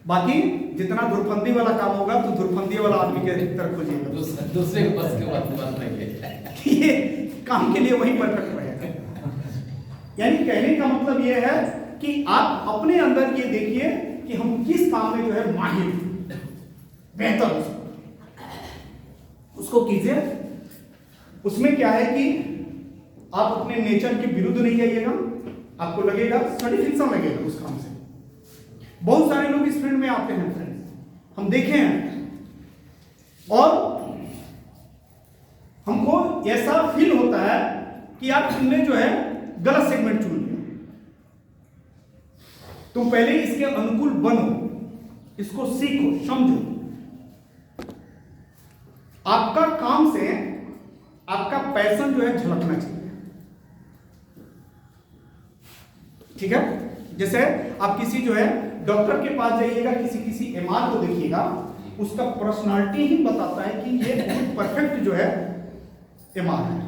बाकी जितना धुरफंदी वाला काम होगा तो धुरफंदी वाला आदमी के तरफ खोजिएगा, दूसरे के बस के बात बन रही है। ये काम के लिए वही परफेक्ट रहेगा। यानी कहने का मतलब ये है कि आप अपने अंदर ये देखिए कि हम किस काम में जो है माहिर, बेहतर उसको कीजिए। उसमें क्या है कि आप अपने नेचर के विरुद्ध नहीं जाइएगा, आपको लगेगा सर्टिफिकेशन लगेगा उस काम से। बहुत सारे लोग इस फील्ड में आते हैं फ्रेंड्स, हम देखे हैं, और हमको ऐसा फील होता है कि आप तुमने जो है गलत सेगमेंट चुन लिया। तुम पहले इसके अनुकूल बनो, इसको सीखो, समझो। आपका काम से आपका पैशन जो है झलकना चाहिए, ठीक है। जैसे आप किसी जो है डॉक्टर के पास जाइएगा, किसी एमआर को देखिएगा, उसका पर्सनालिटी ही बताता है कि ये बहुत परफेक्ट जो है एमआर है,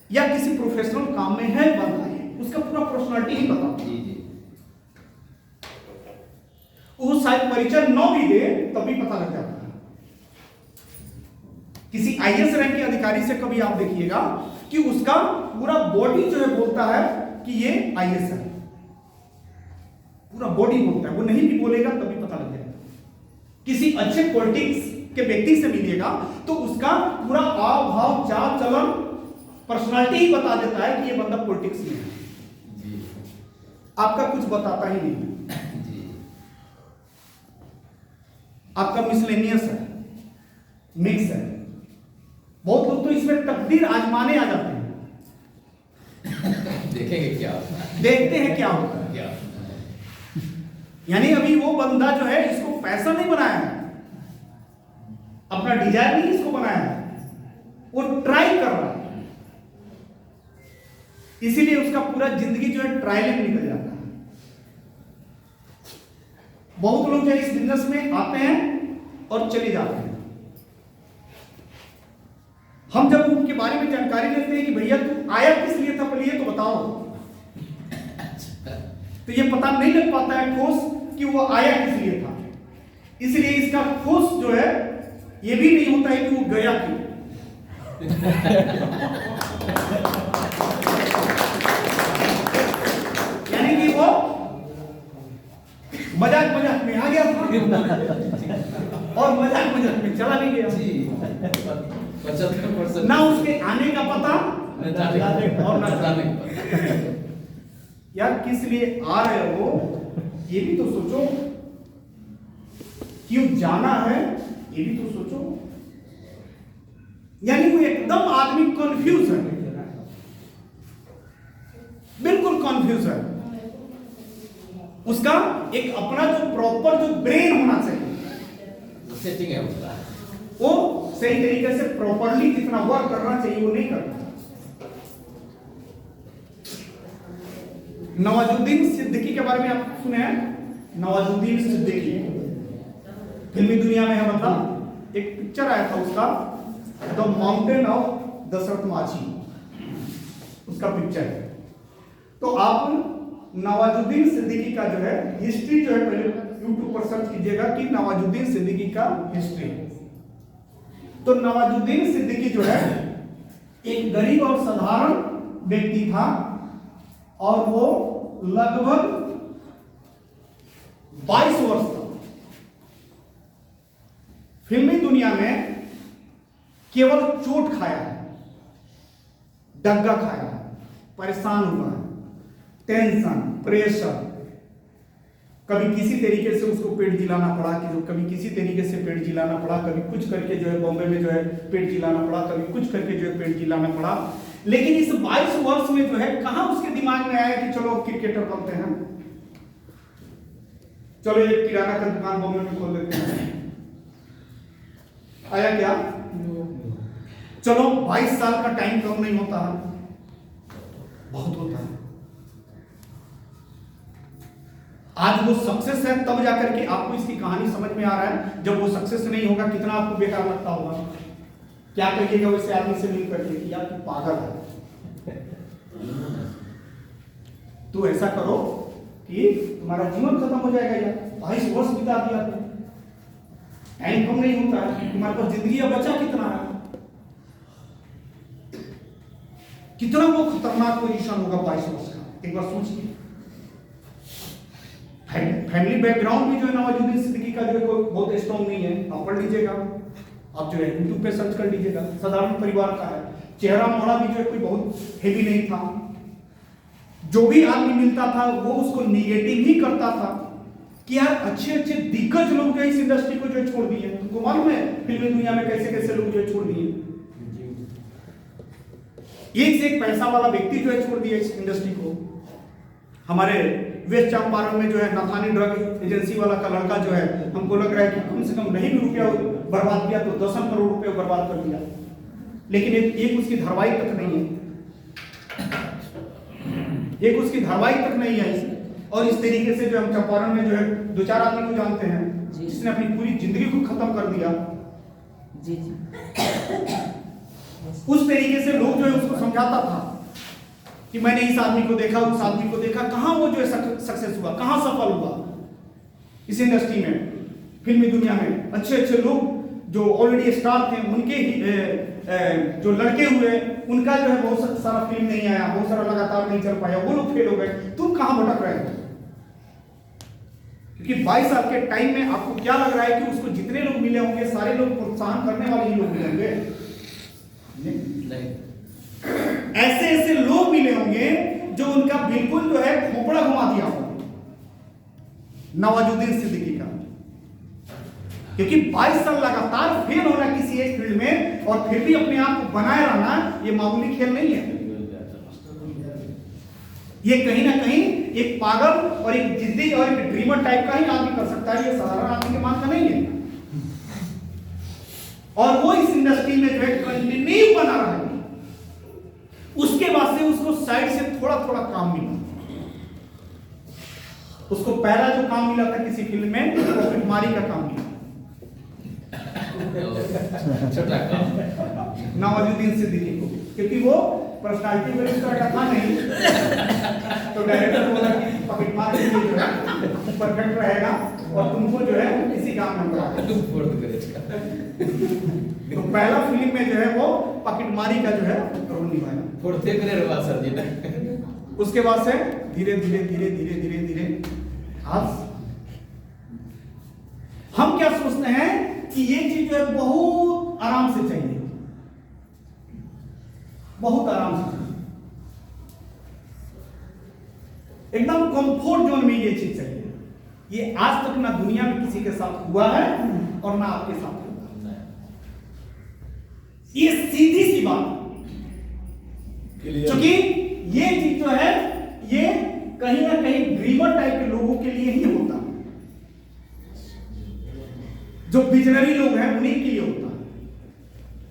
या किसी प्रोफेशनल काम में है बंदा, है उसका पूरा पर्सनालिटी ही बताता है। वो शायद परिचय न भी दे तभी पता लग जाता है। किसी आईएएस रैंक के अधिकारी से कभी आप देखिएगा कि उसका पूरा बॉडी जो है बोलता है कि ये आईएएस है, पूरा बॉडी बोलता है, वो नहीं भी बोलेगा तभी पता लग जाएगा। किसी अच्छे पॉलिटिक्स के व्यक्ति से मिलिएगा तो उसका पूरा हाव भाव, चाल चलन, पर्सनालिटी ही बता देता है कि ये बंदा पॉलिटिक्स में है, आपका कुछ बताता ही नहीं। आपका मिसलेनियस है, मिक्स है। बहुत लोग तो इसमें तकदीर आजमाने आ जाते हैं, देखेंगे क्या होता है, देखते हैं क्या होता है। क्या यानी अभी वो बंदा जो है इसको पैसा नहीं बनाया है, अपना डिजायर नहीं इसको बनाया है, वो ट्राई कर रहा है, इसीलिए उसका पूरा जिंदगी जो है ट्रायल में निकल जाता है। बहुत लोग जो है इस बिजनेस में आते हैं और चले जाते हैं। हम जब उनके बारे में जानकारी लेते हैं कि भैया तू आया किस लिए था, पहले ये तो बताओ, तो ये पता नहीं लग पाता है ठोस कि वो आया किस लिए था। इसलिए इसका ठोस जो है ये भी नहीं होता है कि वो गया क्यों। यानी कि वो मजाक मजाक में आ गया और मजाक मजाक में चला नहीं गया। 75% ना उसके आने का पता और ना जाने का पता। यार किस लिए आ रहे हो ये भी तो सोचो, क्यों जाना है ये भी तो सोचो। यानी वो एकदम आदमी कंफ्यूज है, बिल्कुल कंफ्यूज है। उसका एक अपना जो प्रॉपर जो ब्रेन होना चाहिए, सेटिंग है उसका, वो सही तरीके से प्रॉपरली जितना वर्क करना चाहिए वो नहीं करता। नवाजुद्दीन सिद्दीकी के बारे में आप सुने हैं? नवाजुद्दीन सिद्दीकी फिल्मी दुनिया में है, मतलब एक पिक्चर आया था उसका, द माउंटेन ऑफ दशरथ माझी, उसका पिक्चर है। तो आप नवाजुद्दीन सिद्दीकी का जो है हिस्ट्री जो है पहले यूट्यूब पर सर्च कीजिएगा कि नवाजुद्दीन सिद्दीकी का हिस्ट्री। तो नवाजुद्दीन सिद्दीकी जो है एक गरीब और साधारण व्यक्ति था, और वो लगभग 22 वर्ष तक फिल्मी दुनिया में केवल चोट खाया है, डग्गा खाया है, परेशान हुआ है, टेंशन, प्रेशर, कभी किसी तरीके से उसको पेट जिलाना पड़ा, कि कभी किसी तरीके से पेट जिलाना पड़ा, कभी कुछ करके जो है बॉम्बे में जो है पेट जिलाना पड़ा, कभी कुछ करके जो है पेट जिलाना पड़ा। लेकिन इस 22 वर्ष में जो है कहां उसके दिमाग में आया कि चलो क्रिकेटर बनते हैं, चलो एक किराना का दुकान बॉम्बे में खोल देते हैं। आया क्या? चलो 22 साल का टाइम कम नहीं होता है, बहुत होता है। आज वो सक्सेस है तब जाकर के आपको इसकी कहानी समझ में आ रहा है। जब वो सक्सेस नहीं होगा कितना आपको बेकार लगता होगा, क्या कहिएगा वैसे आदमी से मिल करके कि यार तू पागल है। तो ऐसा करो कि तुम्हारा जीवन खत्म हो जाएगा यार, 22 वर्ष बिता दिया तुमने, टाइम कम नहीं होता है, तुम्हारे पास जिंदगी अब बचा कितना है। कितना वो खतरनाक पोजीशन होगा 22 वर्ष का, एक बार सोचिए। फैमिली बैकग्राउंड भी जो है नवाजुद्दीन सिद्दीकी का जो है बहुत स्ट्रॉन्ग नहीं है, आप पढ़ लीजिएगा, आप जो है यूट्यूब पे सर्च कर लीजिएगा। साधारण परिवार का है, चेहरा मोड़ा भी जो है कोई बहुत हेवी नहीं था, जो भी आदमी मिलता था वो उसको निगेटिव ही करता था कि यार अच्छे अच्छे दिग्गज लोग जो इस इंडस्ट्री को जो है छोड़ दिए। तुमको मालूम है फिल्मी दुनिया में कैसे कैसे लोग जो है छोड़ दिए, एक से एक पैसा वाला व्यक्ति जो है छोड़ दिया इस इंडस्ट्री को। हमारे वेस्ट चंपारण में जो है नथानी ड्रग एजेंसी वाला का लड़का जो है, हमको लग रहा है कि कम से कम नहीं भी रुपया बर्बाद किया तो 10 करोड़ रुपए बर्बाद कर दिया, लेकिन एक उसकी धारवाई तक नहीं है, एक उसकी धारवाई तक नहीं है। और इस तरीके से जो हम चंपारण में जो है 2-4 आदमी को जानते हैं जिसने अपनी पूरी जिंदगी को खत्म कर दिया। जी जी। उस तरीके से लोग जो है उसको समझाता था कि मैंने इस आदमी को देखा, उस आदमी को देखा, कहां वो जो है सक्सेस हुआ, कहां सफल हुआ इस इंडस्ट्री में, फिल्मी दुनिया में। अच्छे अच्छे लोग जो ऑलरेडी स्टार थे उनके ही जो लड़के हुए उनका जो है बहुत सारा फिल्म नहीं आया, बहुत सारा लगातार नहीं चल पाया, वो लोग फेल हो गए। तुम कहां भटक रहे हो? क्योंकि 22 साल के टाइम में आपको क्या लग रहा है कि उसको जितने लोग मिले होंगे सारे लोग प्रोत्साहन करने वाले ही लोग मिले होंगे? ऐसे ऐसे लोग मिले होंगे जो उनका बिल्कुल जो है खोपड़ा घुमा दिया होगा नवाजुद्दीन सिद्दीकी का। क्योंकि 22 साल लगातार फेल होना किसी एक फील्ड में और फिर भी अपने आप को बनाए रहना, ये मामूली खेल नहीं है। ये कहीं ना कहीं एक पागल और एक जिद्दी और एक ड्रीमर टाइप का ही आदमी कर सकता है, ये साधारण आदमी के मान का नहीं है। और वो इस इंडस्ट्री में जो है कंटिन्यू बना रहा है। उसके बाद से उसको साइड से थोड़ा थोड़ा काम मिला। उसको पहला जो काम मिला था किसी फिल्म में पॉकेट मारी का काम मिला, छोटा काम नवाजुद्दीन सिद्दीकी को, क्योंकि वो पर्सनालिटी में इस तरह का था नहीं, तो डायरेक्टर बोला कि पॉकेट मार के जो है परफेक्ट रहेगा और तुमको जो है इसी काम में करा। तो पहला फिल्म में जो है वो पॉकेट मारी का जो है रोल निभाया। फोड़ते करे रवा सर जी ने। उसके बाद से धीरे धीरे धीरे धीरे धीरे धीरे आज हम क्या सोचते हैं कि ये चीज जो है बहुत आराम से चाहिए, बहुत आराम से चाहिए, एकदम कंफर्ट जोन में ये चीज चाहिए। ये आज तक ना दुनिया में किसी के साथ हुआ है और ना आपके साथ होगा। ये सीधी सी बात, क्योंकि ये चीज जो है ये कहीं ना कहीं ड्रीमर टाइप के लोगों के लिए ही होता है, जो विजनरी लोग हैं उन्हीं के लिए होता है।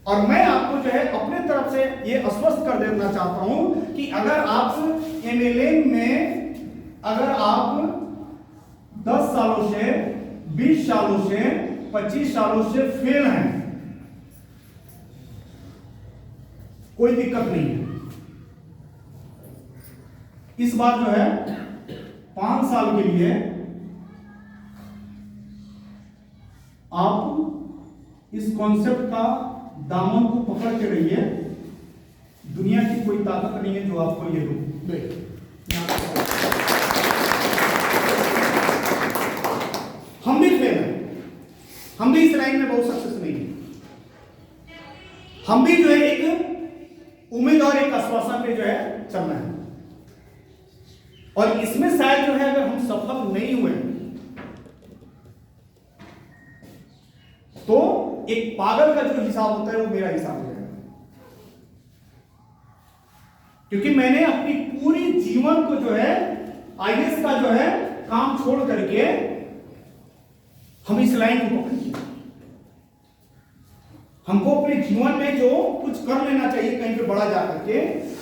और मैं आपको जो है अपने तरफ से ये आश्वस्त कर देना चाहता हूं कि अगर आप एमएलए में अगर आप 10 सालों से 20 सालों से 25 सालों से फेल हैं, कोई दिक्कत नहीं है। इस बार जो है 5 साल के लिए आप इस कॉन्सेप्ट का दामन को पकड़ के रहिए। दुनिया की कोई ताकत नहीं है जो आपको ये रोके। हम भी फेल हैं, हम भी इस लाइन में बहुत सक्सेस नहीं है। हम भी जो है एक उम्मीद और एक आश्वासन पे जो है चलना है। और इसमें शायद जो है अगर हम सफल नहीं हुए तो एक पागल का जो हिसाब होता है वो मेरा हिसाब हो जाएगा, क्योंकि मैंने अपनी पूरी जीवन को जो है आईएएस का जो है काम छोड़ करके हम इस लाइन को पकड़ लिया। हमको अपने जीवन में जो कुछ कर लेना चाहिए कहीं पे बड़ा जाकर के,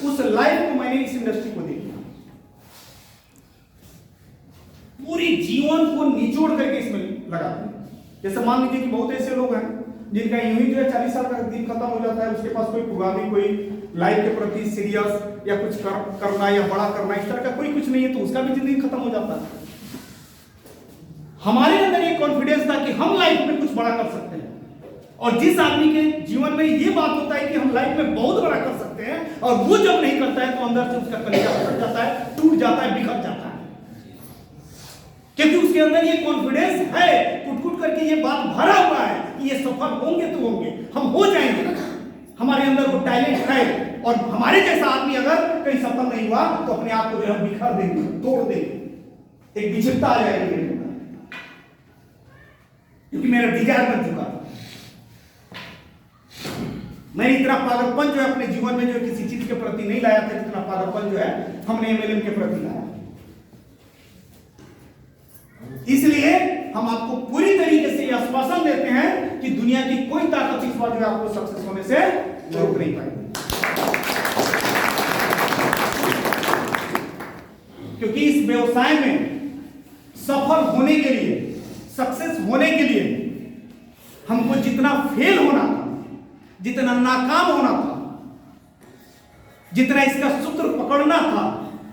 उस लाइफ को मैंने इस इंडस्ट्री को दे दिया। पूरी जीवन को निचोड़ करके इसमें लगा दिया। जैसे मान लीजिए कि बहुत ऐसे लोग हैं जिनका यूं ही जो है 40 साल का दिन खत्म हो जाता है, उसके पास कोई प्रोग्रामिंग, कोई लाइफ के प्रति सीरियस या कुछ करना या बड़ा करना, इस तरह का कोई कुछ नहीं है, तो उसका भी जिंदगी खत्म हो जाता है। हमारे अंदर ये कॉन्फिडेंस था कि हम लाइफ में कुछ बड़ा कर सकते हैं, और जिस आदमी के जीवन में ये बात होता है कि हम लाइफ में बहुत बड़ा कर सकते हैं, और वो जब नहीं करता है तो अंदर से उसका कलेजा फट जाता है, टूट जाता है, बिखर जाता है, क्योंकि उसके अंदर ये कॉन्फिडेंस है, कुट-कुट करके ये बात भरा हुआ है कि ये सफल होंगे तो होंगे, हम हो जाएंगे। हमारे अंदर वो टैलेंट है, और हमारे जैसा आदमी अगर कहीं सफल नहीं हुआ तो अपने आप को जो है बिखर देंगे, तोड़ देंगे, एक विचित्रता आ जाएगी मेरे अंदर, क्योंकि मेरा डिजायर बन चुका था। मैं इतना पागलपन जो है अपने जीवन में जो किसी चीज के प्रति नहीं लाया था, जितना पागलपन जो है हमने एमएलएम के प्रति लाया। इसलिए हम आपको पूरी तरीके से यह आश्वासन देते हैं कि दुनिया की कोई ताकत इस बार जो है आपको सक्सेस होने से रोक नहीं पाएगी, क्योंकि इस व्यवसाय में सफल होने के लिए, सक्सेस होने के लिए हमको जितना फेल होना था, जितना नाकाम होना था, जितना इसका सूत्र पकड़ना था,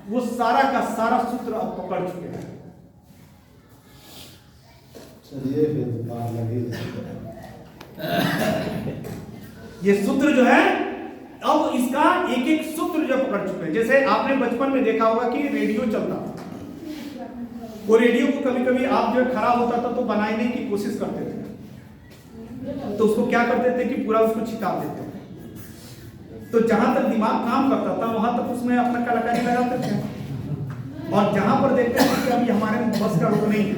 वो सारा का सारा सूत्र अब पकड़ चुके हैं। चलिए फिर बात लगी। ये सूत्र जो है अब इसका एक एक सूत्र जो पकड़ चुके हैं। जैसे आपने बचपन में देखा होगा कि रेडियो चलता था, वो रेडियो को कभी कभी आप जो खराब होता था तो बनाने की कोशिश करते थे, तो उसको क्या करते थे कि पूरा उसको छिटा देते थे, तो जहां तक दिमाग काम करता था वहां तक उसमें अपना कलाकारी लगाते थे, और जहां पर देखते थे कि अभी हमारे बस का रोक नहीं है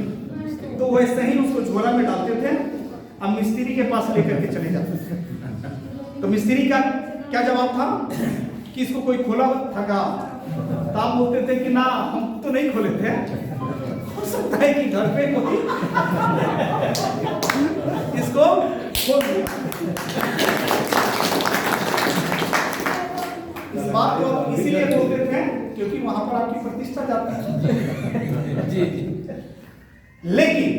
तो वैसे ही उसको झोला में डालते थे, अब मिस्त्री के पास लेकर के चले जाते थे। तो मिस्त्री का क्या जवाब था कि इसको कोई खोला था, तो आप बोलते थे कि ना हम तो नहीं खोले थे, हो सकता है कि घर पे कोई इसको खोल दिया। इस बात को इसीलिए बोलते थे क्योंकि वहां पर आपकी प्रतिष्ठा जाती है। जी जी। लेकिन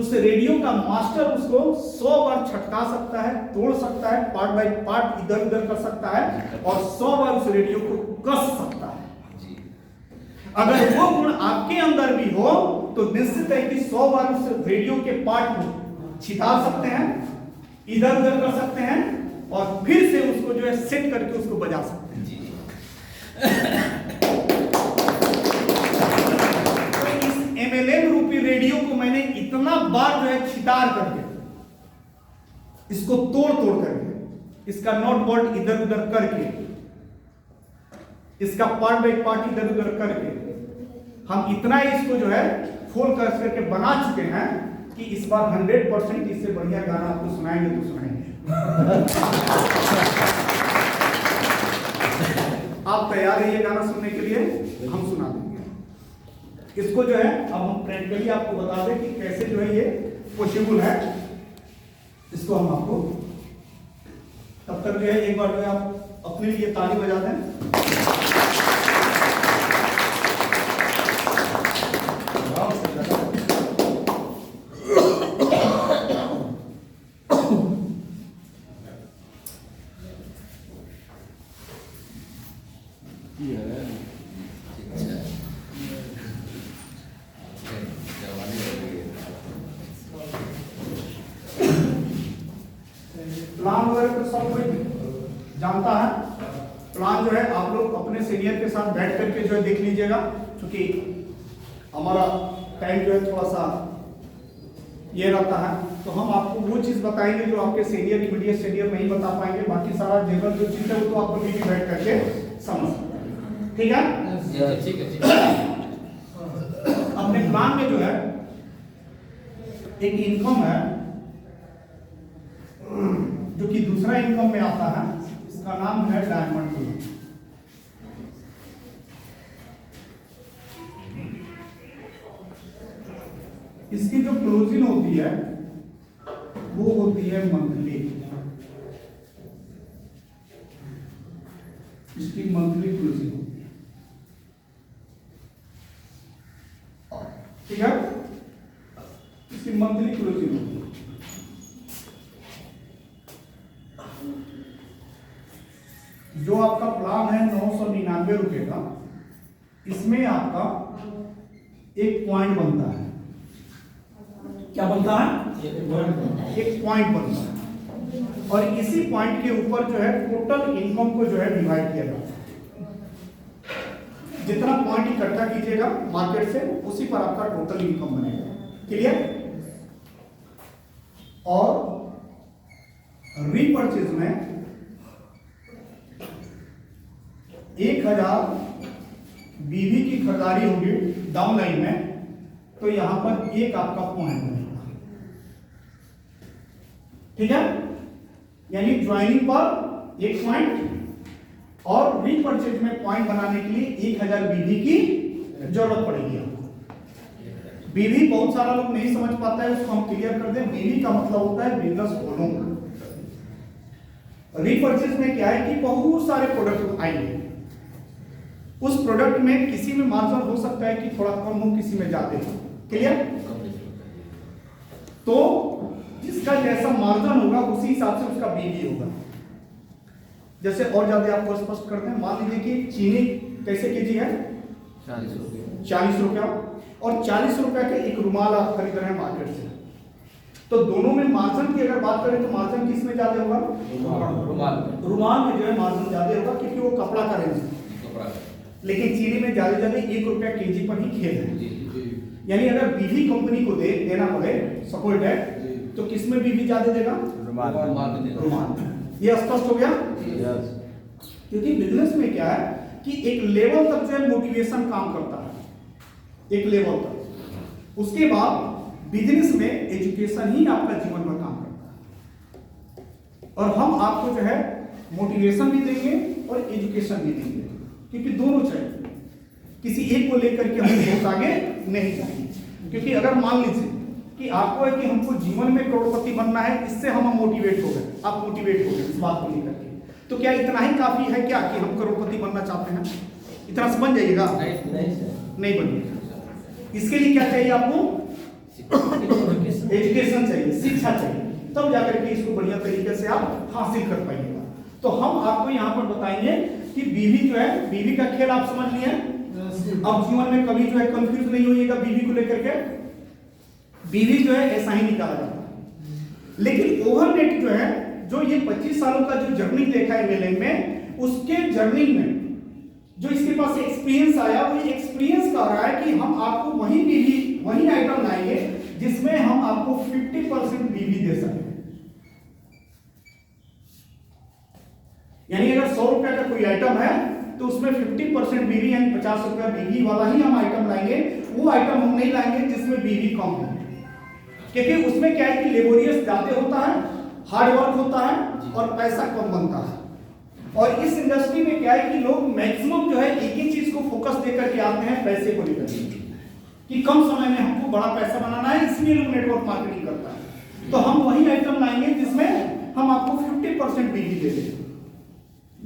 उस रेडियो का मास्टर उसको 100 बार छटका सकता है, तोड़ सकता है, पार्ट बाय पार्ट इधर उधर कर सकता है, और 100 बार उस रेडियो को कस सकता है। अगर वो गुण आपके अंदर भी हो तो निश्चित है कि 100 बार उस रेडियो के पार्ट को छिटा सकते हैं, इधर उधर कर सकते हैं, और फिर से उसको जो है सेट करके उसको बजा सकते हैं। एमएलएम रूपी रेडियो को मैंने इतना बार जो है छितार करके, इसको तोड़ तोड़ करके, इसका नॉट बोल्ट इधर उधर करके, इसका पार्ट बाय पार्ट इधर उधर करके, हम इतना इसको जो है खोल कर करके बना चुके हैं कि इस बार 100% इससे बढ़िया गाना आपको सुनाएंगे तो सुनाएंगे। आप तैयार है ये गाना सुनने के लिए? हम सुना देंगे इसको जो है। अब हम प्रैक्टिकली आपको बता दें कि कैसे जो है ये पॉसिबल है। इसको हम आपको तब तक जो है एक बार जो है आप अपने लिए ताली बजा दें। प्लान वगैरह तो सब कोई जानता है। प्लान जो है आप लोग अपने सीनियर के साथ बैठ करके जो है देख लीजिएगा, क्योंकि हमारा टाइम जो है थोड़ा सा ये रहता है, तो हम आपको वो चीज़ बताएंगे जो आपके सीनियर इमीडिएट सीनियर नहीं बता पाएंगे। बाकी सारा जनरल जो चीज़ है वो तो आप लोग भी बैठ करके समझ सकते हैं। ठीक है? ठीक है। अपने प्लान में जो है एक इनकम है जो कि दूसरा इनकम में आता है, इसका नाम है डायमंड लोन। इसकी जो क्लोजिंग होती है वो होती है मंथली। इसकी मंथली क्लोजिंग होती है, ठीक है? इसकी मंथली क्लोजिंग होती है। दाम है 999 रुपए का, इसमें आपका एक पॉइंट बनता है। क्या बनता है? एक पॉइंट बनता है, और इसी पॉइंट के ऊपर जो है टोटल इनकम को जो है डिवाइड किया जाता है। जितना पॉइंट इकट्ठा कीजिएगा मार्केट से, उसी पर आपका टोटल इनकम बनेगा। क्लियर? और रीपर्चेज में 1000 बीवी की खरीदारी होगी डाउनलाइन में, तो यहां पर एक आपका पॉइंट बनेगा। ठीक है? यानी ज्वाइनिंग पर एक पॉइंट, और रीपर्चेज में पॉइंट बनाने के लिए 1000 बीवी की जरूरत पड़ेगी आपको। बीवी बहुत सारा लोग नहीं समझ पाता है, उसको हम क्लियर कर दें। बीवी का मतलब होता है बिजनेस वॉल्यूम। रीपर्चेज में क्या है कि बहुत सारे प्रोडक्ट आएंगे, उस प्रोडक्ट में किसी में मार्जिन हो सकता है कि थोड़ा कम हो, किसी में ज्यादा हो। क्लियर? तो जिसका जैसा मार्जिन होगा उसी हिसाब से उसका बीवी होगा। जैसे और ज्यादा आपको स्पष्ट करते हैं, मान लीजिए कि चीनी कैसे केजी है? 40 रुपया, और 40 रुपया के एक रुमाल आप खरीद रहे हैं मार्केट से, तो दोनों में मार्जिन की अगर बात करें तो मार्जिन किस में ज्यादा होगा? रुमाल में जो है मार्जिन ज्यादा होगा, क्योंकि वो कपड़ा का रेंज है। लेकिन चीनी में ज्यादा 1 रुपया केजी पर ही खेल है। यानी अगर बीवी कंपनी को देना पड़े सपोर्ट है, तो किसमें बीवी ज्यादा देगा? रुमाल। ये स्पष्ट हो गया? क्योंकि बिजनेस में क्या है कि एक लेवल तक जो है मोटिवेशन काम करता है, एक लेवल तक। उसके बाद बिजनेस में एजुकेशन ही आपका जीवन में काम करता है, और हम आपको जो है मोटिवेशन भी देंगे और एजुकेशन भी देंगे, क्योंकि दोनों चाहिए। किसी एक को लेकर के हम बहुत आगे नहीं जाएंगे। क्योंकि अगर मान लीजिए कि आपको है कि हमको जीवन में करोड़पति बनना है, इससे हम मोटिवेट हो गए, आप मोटिवेट हो गए इस बात को लेकर के, तो क्या इतना ही काफी है क्या कि हम करोड़पति बनना चाहते हैं? इतना से बन जाइएगा? नहीं बनिएगा। इसके लिए क्या चाहिए आपको? एजुकेशन चाहिए, शिक्षा चाहिए, तब जाकर के इसको बढ़िया तरीके से आप हासिल कर पाइएगा। तो हम आपको यहाँ पर बताएंगे कि बीवी जो है, बीवी का खेल आप समझ लिए। अब जीवन में कभी जो है कंफ्यूज नहीं होइएगा बीवी को लेकर के। बीवी जो है ऐसा ही निकाला जाता है, लेकिन ओवरनेट जो है, जो ये 25 सालों का जो जर्नी देखा है एमएलएम में, उसके जर्नी में जो इसके पास एक्सपीरियंस आया, वो एक्सपीरियंस कह रहा है कि हम आपको वही बीवी, वही आइटम लाएंगे जिसमें हम आपको 50% बीवी दे सकें। यानी अगर 100 रुपए का कोई आइटम है तो उसमें 50% बीवी यानी 50 रुपया बीवी वाला ही हम आइटम लाएंगे। वो आइटम हम नहीं लाएंगे जिसमें बीवी कम है, क्योंकि उसमें क्या है कि लेबोरियस ज्यादा होता है, हार्ड वर्क होता है और पैसा कम बनता है। और इस इंडस्ट्री में क्या है कि लोग मैक्सिमम जो है एक ही चीज को फोकस देकर के आते हैं, पैसे को लेकर कि कम समय में हमको बड़ा पैसा बनाना है, इसलिए लोग नेटवर्क मार्केटिंग करता है। तो हम वही आइटम लाएंगे जिसमें हम आपको 50% बीवी दे दें,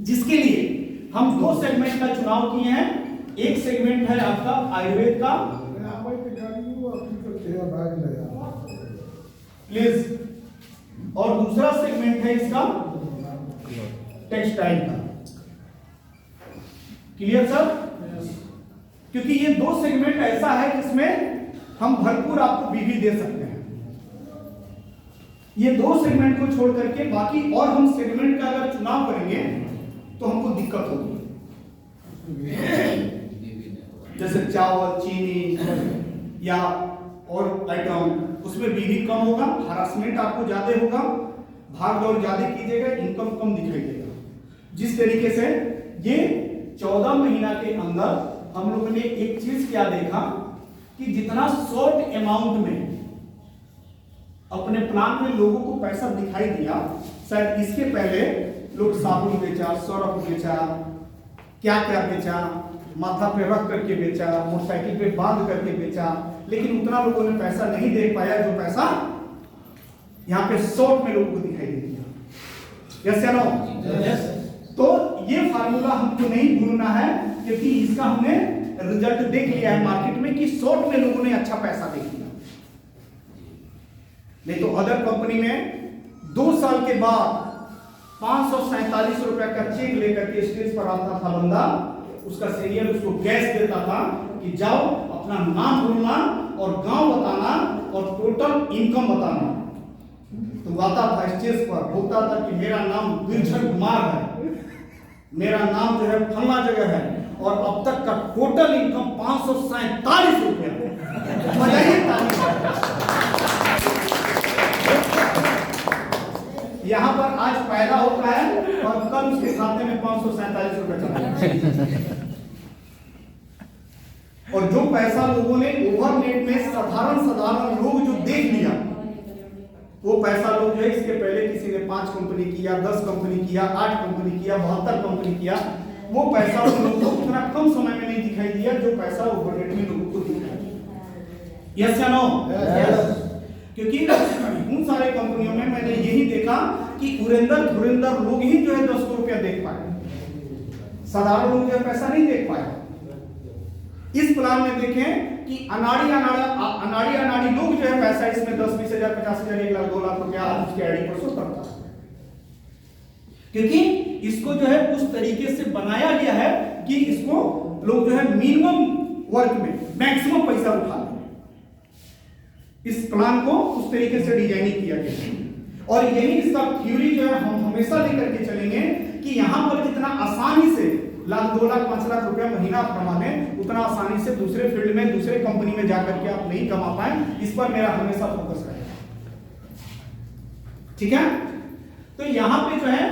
जिसके लिए हम 2 सेगमेंट का चुनाव किए हैं। एक सेगमेंट है आपका आयुर्वेद का, प्लीज, और दूसरा सेगमेंट है इसका टेक्सटाइल का। Clear sir? क्योंकि ये 2 सेगमेंट ऐसा है जिसमें हम भरपूर आपको बीवी दे सकते हैं। ये 2 सेगमेंट को छोड़ करके बाकी और हम सेगमेंट का अगर चुनाव करेंगे तो हमको दिक्कत होगी। जैसे चावल, चीनी या और आइटम, उसमें बीवी कम होगा, हरासमेंट आपको ज्यादा होगा, भाग दौड़ ज्यादा कीजिएगा, इनकम कम दिखाई देगा। जिस तरीके से ये 14 महीना के अंदर हम लोगों ने एक चीज क्या देखा कि जितना शॉर्ट अमाउंट में अपने प्लान में लोगों को पैसा दिखाई दिया, शायद इसके पहले लोग साबुन बेचा, सरफ बेचा, क्या क्या बेचा, माथा पे रख करके बेचा, मोटरसाइकिल पे बांध करके बेचा, लेकिन उतना लोगों ने पैसा नहीं दे पाया जो पैसा यहाँ पे शॉर्ट में लोगों को दिखाई दे दिया। यस या नो? तो ये फार्मूला हमको नहीं भूलना है, क्योंकि इसका हमने रिजल्ट देख लिया है मार्केट में कि शॉर्ट में लोगों ने अच्छा पैसा देख लिया। नहीं तो अदर कंपनी में 2 साल के बाद 547 रुपया का चेक लेकर के स्टेज पर आता था बंदा, उसका सीनियर उसको कैश देता था कि जाओ अपना नाम बोलना और गांव बताना और टोटल इनकम बताना। तो आता था स्टेज पर, बोलता था कि मेरा नाम बिरछन कुमार है, मेरा नाम जो है फलना जगह है और अब तक का टोटल इनकम 547 रुपया। बजाइए ताली। यहाँ पर आज पैदा होता है और कल उसके खाते में 547 रुपए चला है। और जो पैसा लोगों ने ओवरनेट में साधारण लोग जो देख लिया, वो पैसा लोग जो है इसके पहले किसी ने 5 कंपनी किया, 10 कंपनी किया, 8 कंपनी किया, 72 कंपनी किया, वो पैसा उन लोगों को उतना कम समय में नहीं दिखाई दिया जो पैसा ओवरनेट में लोगों को दिखाई। यस या नो? क्योंकि उन सारे कंपनियों में मैंने यही देखा कि धुरंधर लोग ही जो है 10 रुपया देख पाए, साधारण लोग जो पैसा नहीं देख पाए। इस प्लान में देखें कि अनाड़ी लोग जो है पैसा इसमें 10, 20 हजार, 50 हजार, 1 लाख, 2 लाख रुपया आज उसके आईडी पर शो करता है, क्योंकि इसको जो है उस तरीके से बनाया गया है कि इसको लोग जो है मिनिमम वर्क में मैक्सिमम पैसा उठा लें। इस प्लान को उस तरीके से डिजाइनिंग किया गया है और यही इसका थ्योरी जो है हम हमेशा लेकर के चलेंगे कि यहां पर जितना आसानी से 1 लाख, 2 लाख, 5 लाख रुपया महीना आप कमा लें, उतना आसानी से दूसरे फील्ड में, दूसरे कंपनी में जाकर के आप नहीं कमा पाए। इस पर मेरा हमेशा फोकस रहेगा। ठीक है, तो यहां पे जो है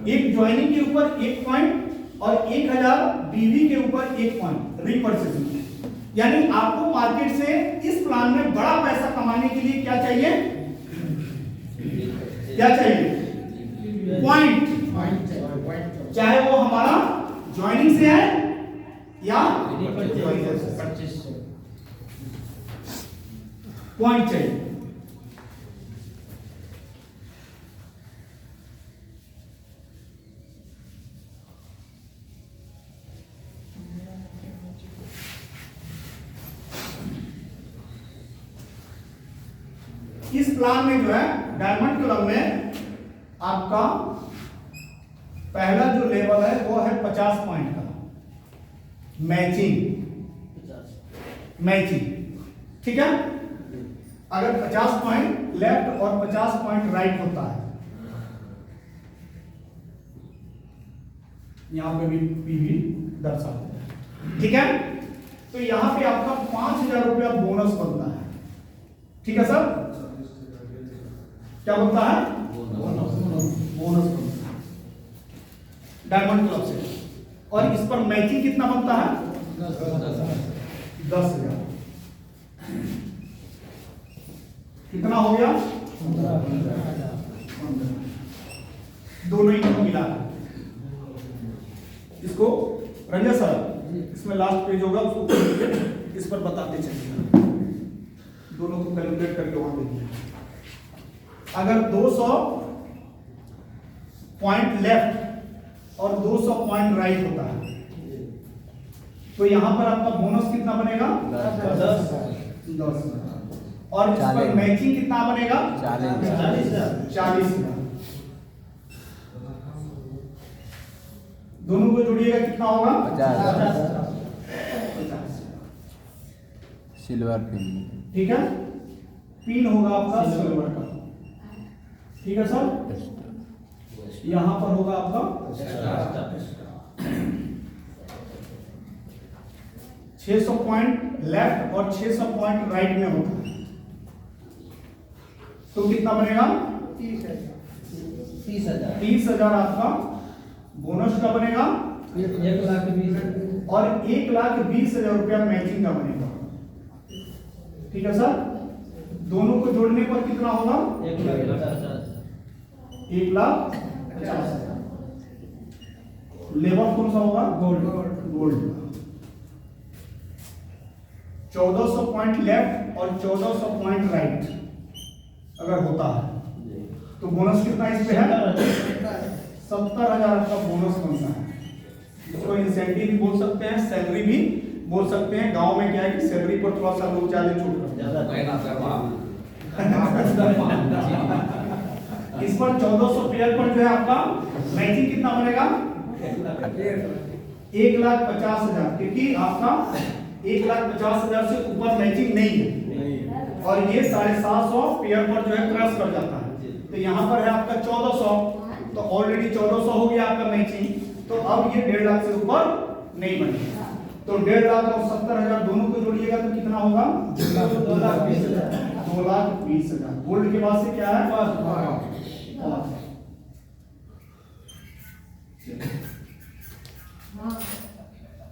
एक ज्वाइनिंग के ऊपर 1 पॉइंट और 1000 बीवी के ऊपर 1 पॉइंट रीपर्चेसिंग। यानी आपको मार्केट से इस प्लान में बड़ा पैसा कमाने के लिए क्या चाहिए? क्या चाहिए? पॉइंट। चाहे वो हमारा ज्वाइनिंग से है या पॉइंट चाहिए। इस प्लान में जो है डायमंड क्लब में आपका पहला जो लेवल है वो है 50 पॉइंट का मैचिंग। ठीक है, अगर 50 पॉइंट लेफ्ट और 50 पॉइंट राइट होता है, यहां पे भी पीवी दर्शाते हैं। ठीक है, तो यहां पे आपका 5000 रुपया बोनस बनता है। ठीक है सर, क्या बनता है? बोनस बनता है डायमंड क्लब से। और इस पर मैचिंग कितना बनता है? 10,000। कितना हो गया? 15,000। दोनों इनको मिला इसको रंजन सर, इसमें लास्ट पेज होगा, उसको इस पर बताते चलिए। दोनों को कैलकुलेट करके वहां देखिए। अगर 200 पॉइंट लेफ्ट और 200 पॉइंट राइट होता है तो यहां पर आपका बोनस कितना बनेगा? 10। और इस पर मैचिंग कितना बनेगा? 40। दोनों को जोड़िएगा कितना होगा? 50। Silver pin. ठीक है, पिन होगा आपका सिल्वर का। ठीक है सर, यहां पर होगा आपका 600 पॉइंट लेफ्ट और 600 पॉइंट राइट में होता है तो कितना बनेगा? 30,000 आपका बोनस का बनेगा 1,20,000 और 1,20,000 रुपया मैचिंग का बनेगा। ठीक है सर, दोनों को जोड़ने पर कितना होगा? 1,50,000। लेवल कौन सा होगा? गोल्ड। 1400 पॉइंट लेफ्ट और 1400 पॉइंट राइट अगर होता है तो बोनस कितना इस पे है? 70,000 का बोनस बनता है। इसको इंसेंटिव भी बोल सकते हैं, सैलरी भी बोल सकते हैं। गांव में क्या है कि सैलरी पर थोड़ा सा लोग ज्यादा छूट करते हैं। इस पर 1400 पेयर पर जो है आपका मैचिंग कितना बनेगा? 1,50,000, क्योंकि आपका 1,50,000 से ऊपर मैचिंग नहीं है और ये 750 पेयर पर जो है क्रॉस कर जाता है। तो यहाँ पर है आपका 1400, तो ऑलरेडी 1400 हो गया आपका मैचिंग, तो अब ये 1.5 लाख से ऊपर नहीं बनेगा। तो 1.5 लाख और 70,000 दोनों को जोड़िएगा तो कितना होगा? 2,20,000। गोल्ड के बाद से क्या है?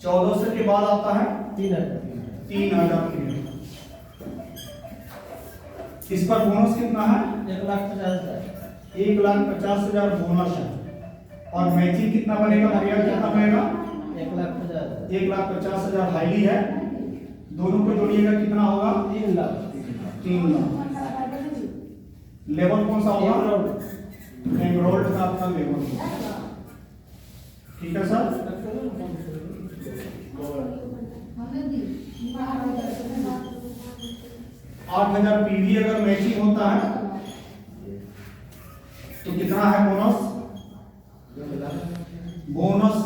1400 के बाद आता है 3,000। इस पर बोनस कितना है? 1,50,000 बोनस है और मैचिंग कितना बनेगा भैया? कितना बनेगा? 1,50,000 हाईली है, दोनों को जोड़िएगा कितना होगा? 3 लाख। 3 लाख। लेवल कौन सा होगा? एमरोल्ड का आपका लेवल, ठीक है सर। 8,000 पीवी अगर मैचिंग होता है तो कितना है bonus? Bonus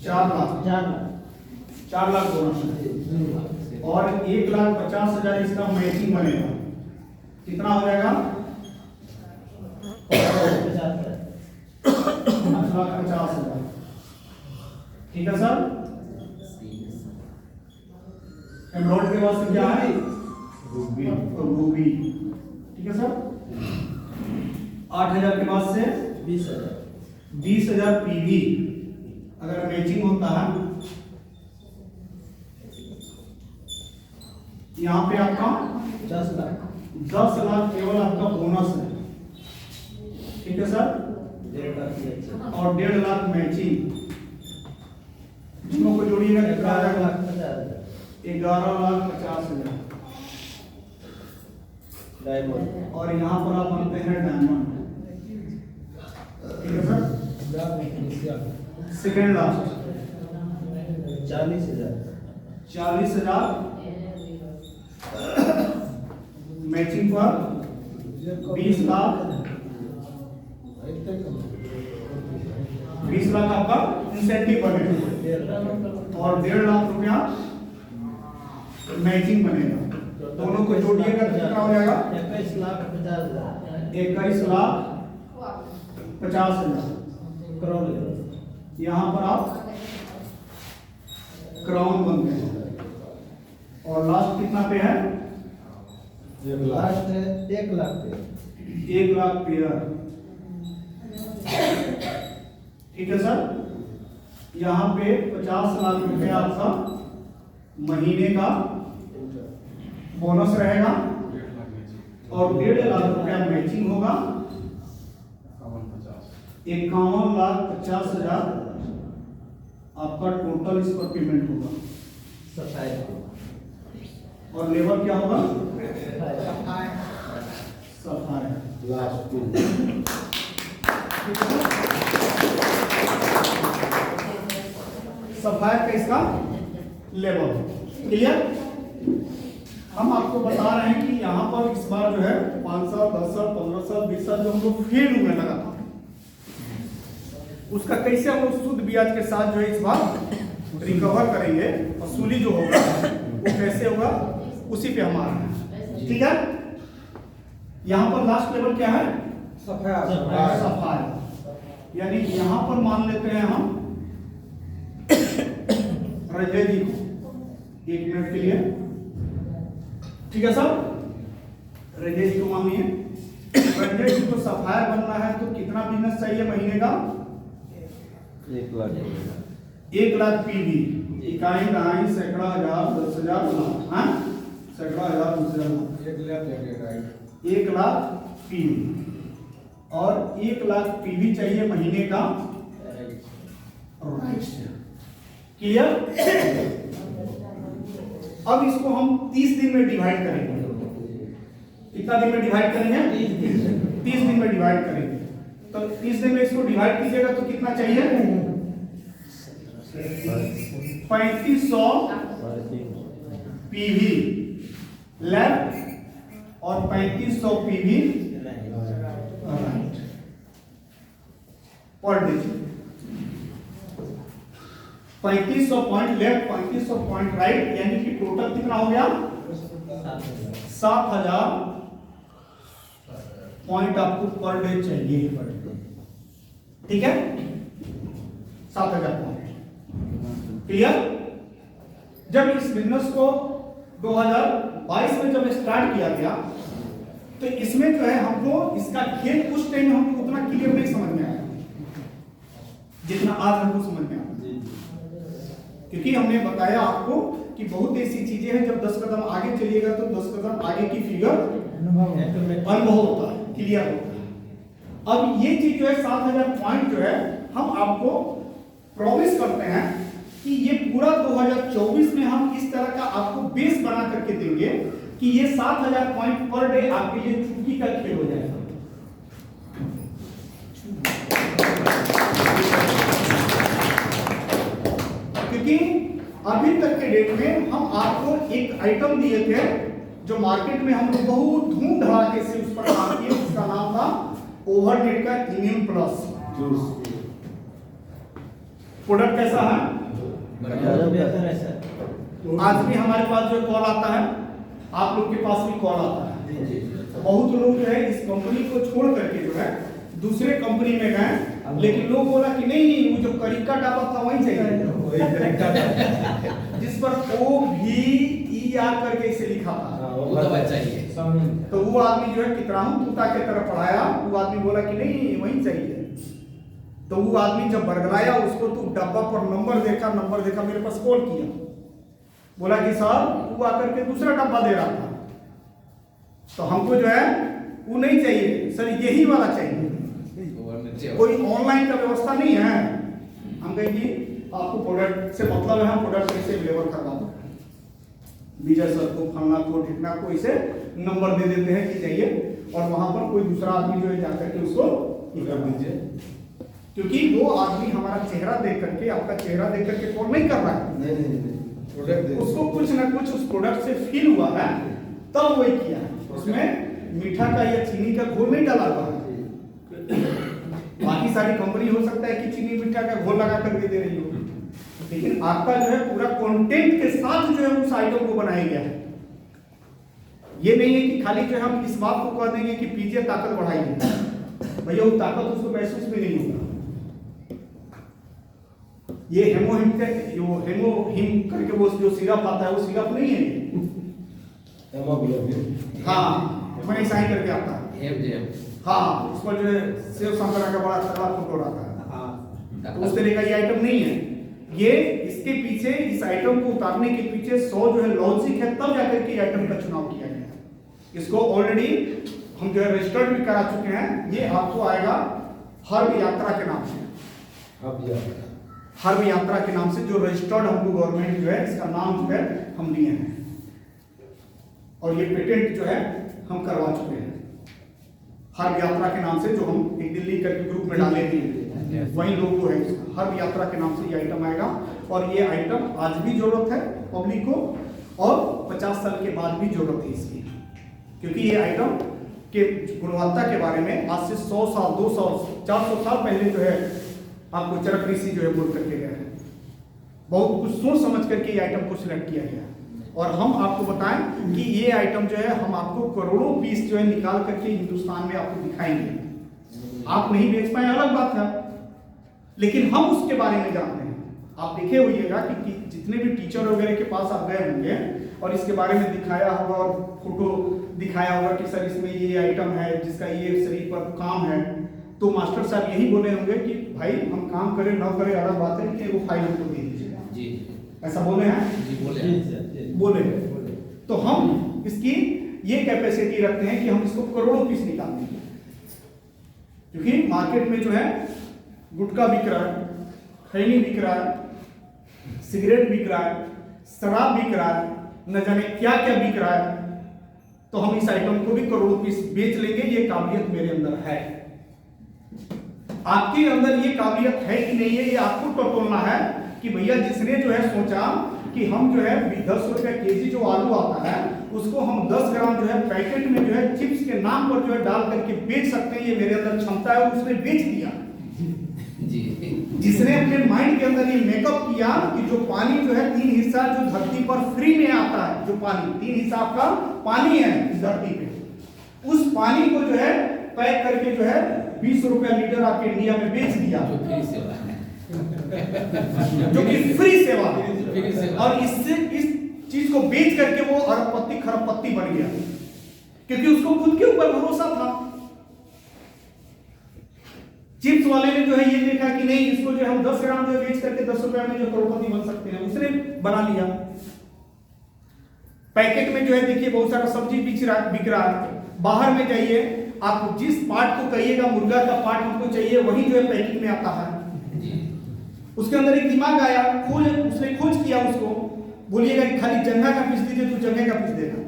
4 lakh. 4 lakh bonus है और 1,50,000 इसका मैचिंग बनेगा, कितना हो जाएगा? 8,50,000, ठीक है सर। एमरोल्ड के बाद से क्या है? रूबी, ठीक है सर। 8,000 के बाद से 20,000 पीवी अगर मैचिंग होता है, यहाँ पे आपका 10 लाख केवल आपका बोनस है, ठीक है सर। और 1.5 लाख मैचिंग, दोनों को जोड़िएगा कितना आ जाएगा? 11,50,000। डायमंड, और यहाँ पर आप बनते हैं डायमंड, ठीक है सर। सेकेंड लास्ट 40,000 मैचिंग पर 20 लाख। 20 लाख आपका इंसेंटिव बनेगा और 1.5 लाख रुपया मैचिंग बनेगा, दोनों को जोड़िएगा कितना हो जाएगा? 21,50,000 यहाँ पर आप क्राउन बनते हैं और लास्ट कितना पे है? 1 लाख 1 लाख पेयर, ठीक है सर। यहाँ पे 50 लाख रुपया आपका महीने का बोनस रहेगा और 1.5 लाख रुपया मैचिंग होगा। 51,50,000 आपका टोटल इस पर पेमेंट होगा। और लेबर क्या होगा? सफाई। सफाई का इसका लेवल क्लियर। हम आपको बता रहे हैं कि यहाँ पर इस बार जो है 5 साल 10 साल 15 साल 20 साल जो हमको फेल हुए लगा था, उसका कैसे हम लोग शुद्ध ब्याज के साथ जो है इस बार रिकवर करेंगे, वसूली जो होगा वो कैसे होगा, उसी पे हम आ रहे हैं, ठीक है। यहाँ पर लास्ट लेवल क्या है? सफाई। यानी यहाँ पर मान लेते हैं हम रजय जी को 1 मिनट के लिए, ठीक है सर। रजय जी को मानिए, रजय जी को सफायर बनना है तो कितना बिजनेस चाहिए महीने का? 1 लाख पीवी, इकाई दहाई सैकड़ा हजार 10,000 लाख, हाँ सैकड़ा हजार 10,000 लाख, 1 लाख पीवी और 1 लाख पीवी चाहिए महीने का। क्लियर। अब इसको हम 30 दिन में डिवाइड करेंगे। कितना दिन में डिवाइड करेंगे? 30 दिन में डिवाइड करेंगे। तो 30 दिन में इसको डिवाइड कीजिएगा तो कितना चाहिए? 3500 पीवी लेफ्ट और 3500 PV right per day 3500 point left 3500 point right, यानी कि टोटल कितना हो गया 7000 पॉइंट आपको पर डे चाहिए। ठीक है 7000 पॉइंट क्लियर। जब इस बिजनेस को 2022 में जब स्टार्ट किया गया तो इसमें जो है हमको इसका खेल उस टाइम में हमको उतना क्लियर नहीं समझ में आया जितना आज हमको समझ में आया, क्योंकि हमने बताया आपको कि बहुत ऐसी चीजें हैं जब 10 कदम आगे चलिएगा तो 10 कदम आगे की फिगर अनुभव होता है, क्लियर होता है। अब ये चीज जो है 7000 पॉइंट जो है हम आपको प्रॉमिस करते हैं कि ये पूरा 2024 में हम इस तरह का आपको बेस बना करके देंगे कि ये 7000 पॉइंट पर डे आपके लिए चुटकी का खेल हो जाएगा। क्योंकि अभी तक के डेट में हम आपको एक आइटम दिए थे जो मार्केट में हम लोग बहुत धूम धड़ाके से उस पर काम किए, उसका नाम था ओवरनेट का इम्यून प्लस। प्रोडक्ट कैसा है? आज भी हमारे पास जो कॉल आता है, आप लोग के पास भी कॉल आता है। बहुत लोग जो है इस कंपनी को छोड़ करके जो है दूसरे कंपनी में गए, लेकिन लोग बोला कि नहीं वो जो करिका डाबा था वही चाहिए जिस पर OVER करके इसे लिखा था, वो दवा चाहिए। तो वो आदमी जो है कितराहू तूता के तरह पढ़ाया, वो आदमी बोला कि नहीं वही चाहिए। तो वो आदमी जब बरगलाया उसको तो डब्बा पर नंबर देखा मेरे पास कॉल किया, बोला कि सर वो आकर के दूसरा डब्बा दे रहा था, तो हमको जो है वो नहीं चाहिए सर, यही वाला चाहिए। कोई ऑनलाइन का व्यवस्था नहीं है। हम कहेंगे आपको प्रोडक्ट से मतलब है, हम प्रोडक्ट कैसे अवेलेबल करवा दो, विजय सर को फलना को ढिकना को इसे नंबर दे देते हैं कि चाहिए, और वहां पर कोई दूसरा आदमी जो है जाकर के उसको कर दीजिए, क्योंकि वो आदमी हमारा चेहरा देख करके, आपका चेहरा देख करके कॉल नहीं कर रहा है। प्रोडक्ट उसको कुछ ना कुछ उस प्रोडक्ट से फील हुआ है, तब वही किया है। उसमें मीठा का या चीनी का घोल नहीं डाला हुआ है। बाकी सारी कंपनी हो सकता है कि चीनी मीठा का घोल लगा करके दे रही हो, लेकिन आपका जो है पूरा कंटेंट के साथ जो है उस आइटम को बनाया गया है। ये नहीं है कि खाली जो है हम इस बात को कह देंगे कि पीजिए ताकत बढ़ाइए, भैया वो ताकत उसको महसूस भी नहीं होगा। ये हेमोहिम करके वो जो सिरप आता है वो सिरप नहीं है, हाँ मैंने साइन करके आता है, हाँ उस पर जो है सेव संतरा का बड़ा तगड़ा फोटो रहता है, तो उस तरह का ये आइटम नहीं है। ये इसके पीछे, इस आइटम को उतारने के पीछे 100 जो है लॉजिक है, तब जाकर के आइटम का चुनाव किया गया। इसको ऑलरेडी हम जो है रजिस्टर्ड भी करा चुके हैं। ये आपको आएगा हर्ब यात्रा के नाम से, हर्ब यात्रा के नाम से जो रजिस्टर्ड हमको गवर्नमेंट जो है इसका नाम जो है हम लिए हैं, और ये पेटेंट जो है हम करवा चुके हैं हर्ब यात्रा के नाम से, जो हम एक दिल्ली करके ग्रुप में डाले थे, वही लोगो है उसका। हर्ब यात्रा के नाम से ये आइटम आएगा, और ये आइटम आज भी जरूरत है पब्लिक को, और 50 साल के बाद भी जरूरत है इसकी, क्योंकि ये आइटम के गुणवत्ता के बारे में आज से 100 साल 200 400 साल पहले जो है आपको चरक ऋषि जो है बोल करके गए हैं। बहुत कुछ सोच समझ करके ये आइटम को सिलेक्ट किया गया, और हम आपको बताएं कि ये आइटम जो है हम आपको करोड़ों पीस जो है निकाल करके हिंदुस्तान में आपको दिखाएंगे। आप नहीं बेच पाए अलग बात है, लेकिन हम उसके बारे में जानते हैं। आप देखे होइएगा कि जितने भी टीचर वगैरह के पास आप गए होंगे और इसके बारे में दिखाया होगा और फोटो दिखाया होगा कि सर इसमें ये आइटम है जिसका ये शरीर पर काम है, तो मास्टर साहब यही बोले होंगे कि भाई हम काम करें ना करें अलग बात है, कि वो फाइल हमको दे दीजिएगा जी। ऐसा बोले हैं जी? बोले। तो हम इसकी ये कैपेसिटी रखते हैं कि हम इसको करोड़ों पीस निकाल देंगे, क्योंकि मार्केट में जो है गुटखा बिक रहा है, खैनी बिक रहा है, सिगरेट बिक रहा है, शराब बिक रहा है, न जाने क्या क्या बिक रहा है, तो हम इस आइटम को भी करोड़ों पीस बेच लेंगे। ये काबिलियत मेरे अंदर है। आपके अंदर ये काबिलियत है कि नहीं है, ये आपको टटोलना है कि भैया जिसने जो है सोचा कि हम जो है 10 रुपए केजी जो आलू आता है उसको हम 10 ग्राम जो है पैकेट में जो है चिप्स के नाम पर जो है डाल करके बेच सकते हैं, ये मेरे अंदर क्षमता है, उसने बेच दिया। जी जिसने अपने माइंड के अंदर ये मेकअप किया कि जो पानी जो है 3 हिस्सा जो धरती पर फ्री में आता है, जो पानी 3 हिस्सा आपका पानी है इस धरती पे, उस पानी को जो है पैक करके जो है 20 रुपया लीटर आपके इंडिया में बेच दिया, जो फ्री सेवा है, जो कि फ्री सेवा है। फ्री सेवा। और इससे इस चीज को बेच करके वो अरबपति खरबपति बन गया, क्योंकि उसको खुद के ऊपर भरोसा था। चिप्स वाले ने जो है ये देखा कि नहीं, इसको जो हम 10 ग्राम जो बेच करके 10 रुपए में जो करोड़पति बन सकते हैं, उसने बना लिया। पैकेट में जो है देखिए बहुत सारा सब्जी बिक रहा है, बाहर में जाइए आप जिस पार्ट को कहिएगा मुर्गा का पार्ट हमको चाहिए, वही जो है पैकेट में आता है। उसके अंदर एक दिमाग आया, उसने खोज किया उसको, बोलिएगा कि खाली जंघा का पीस दीजिए तो जंघे का पीस देगा,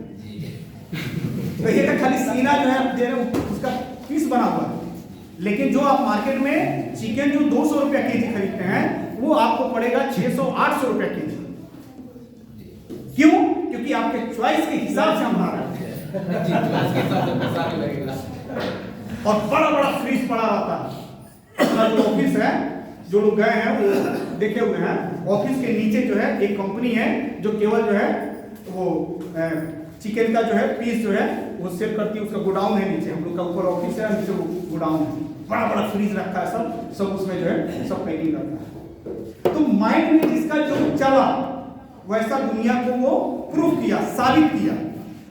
कहिएगा खाली सीना जो है आप दे रहे हो उसका पीस बना हुआ है। लेकिन जो आप मार्केट में चिकन जो 200 रुपया केजी खरीदते हैं, वो आपको पड़ेगा 600-800 रुपया केजी। क्यों? क्योंकि आपके चॉइस के हिसाब से हम बना रहे हैं। और बड़ा बड़ा फ्रीज पड़ा रहता है। जो ऑफिस है, जो लोग गए हैं वो देखे हुए हैं, ऑफिस के नीचे जो है एक कंपनी है जो केवल जो है वो चिकन का जो है पीस जो है वो सेल करती है, उसका गोडाउन है नीचे, हम लोग का ऊपर ऑफिस है, नीचे गोडाउन है, बड़ा बड़ा फ्रीज रखा है, सब उसमें जो है सब पैकिंग करता है। तो माइंड में जिसका जो चला वैसा दुनिया को वो प्रूव किया, साबित किया।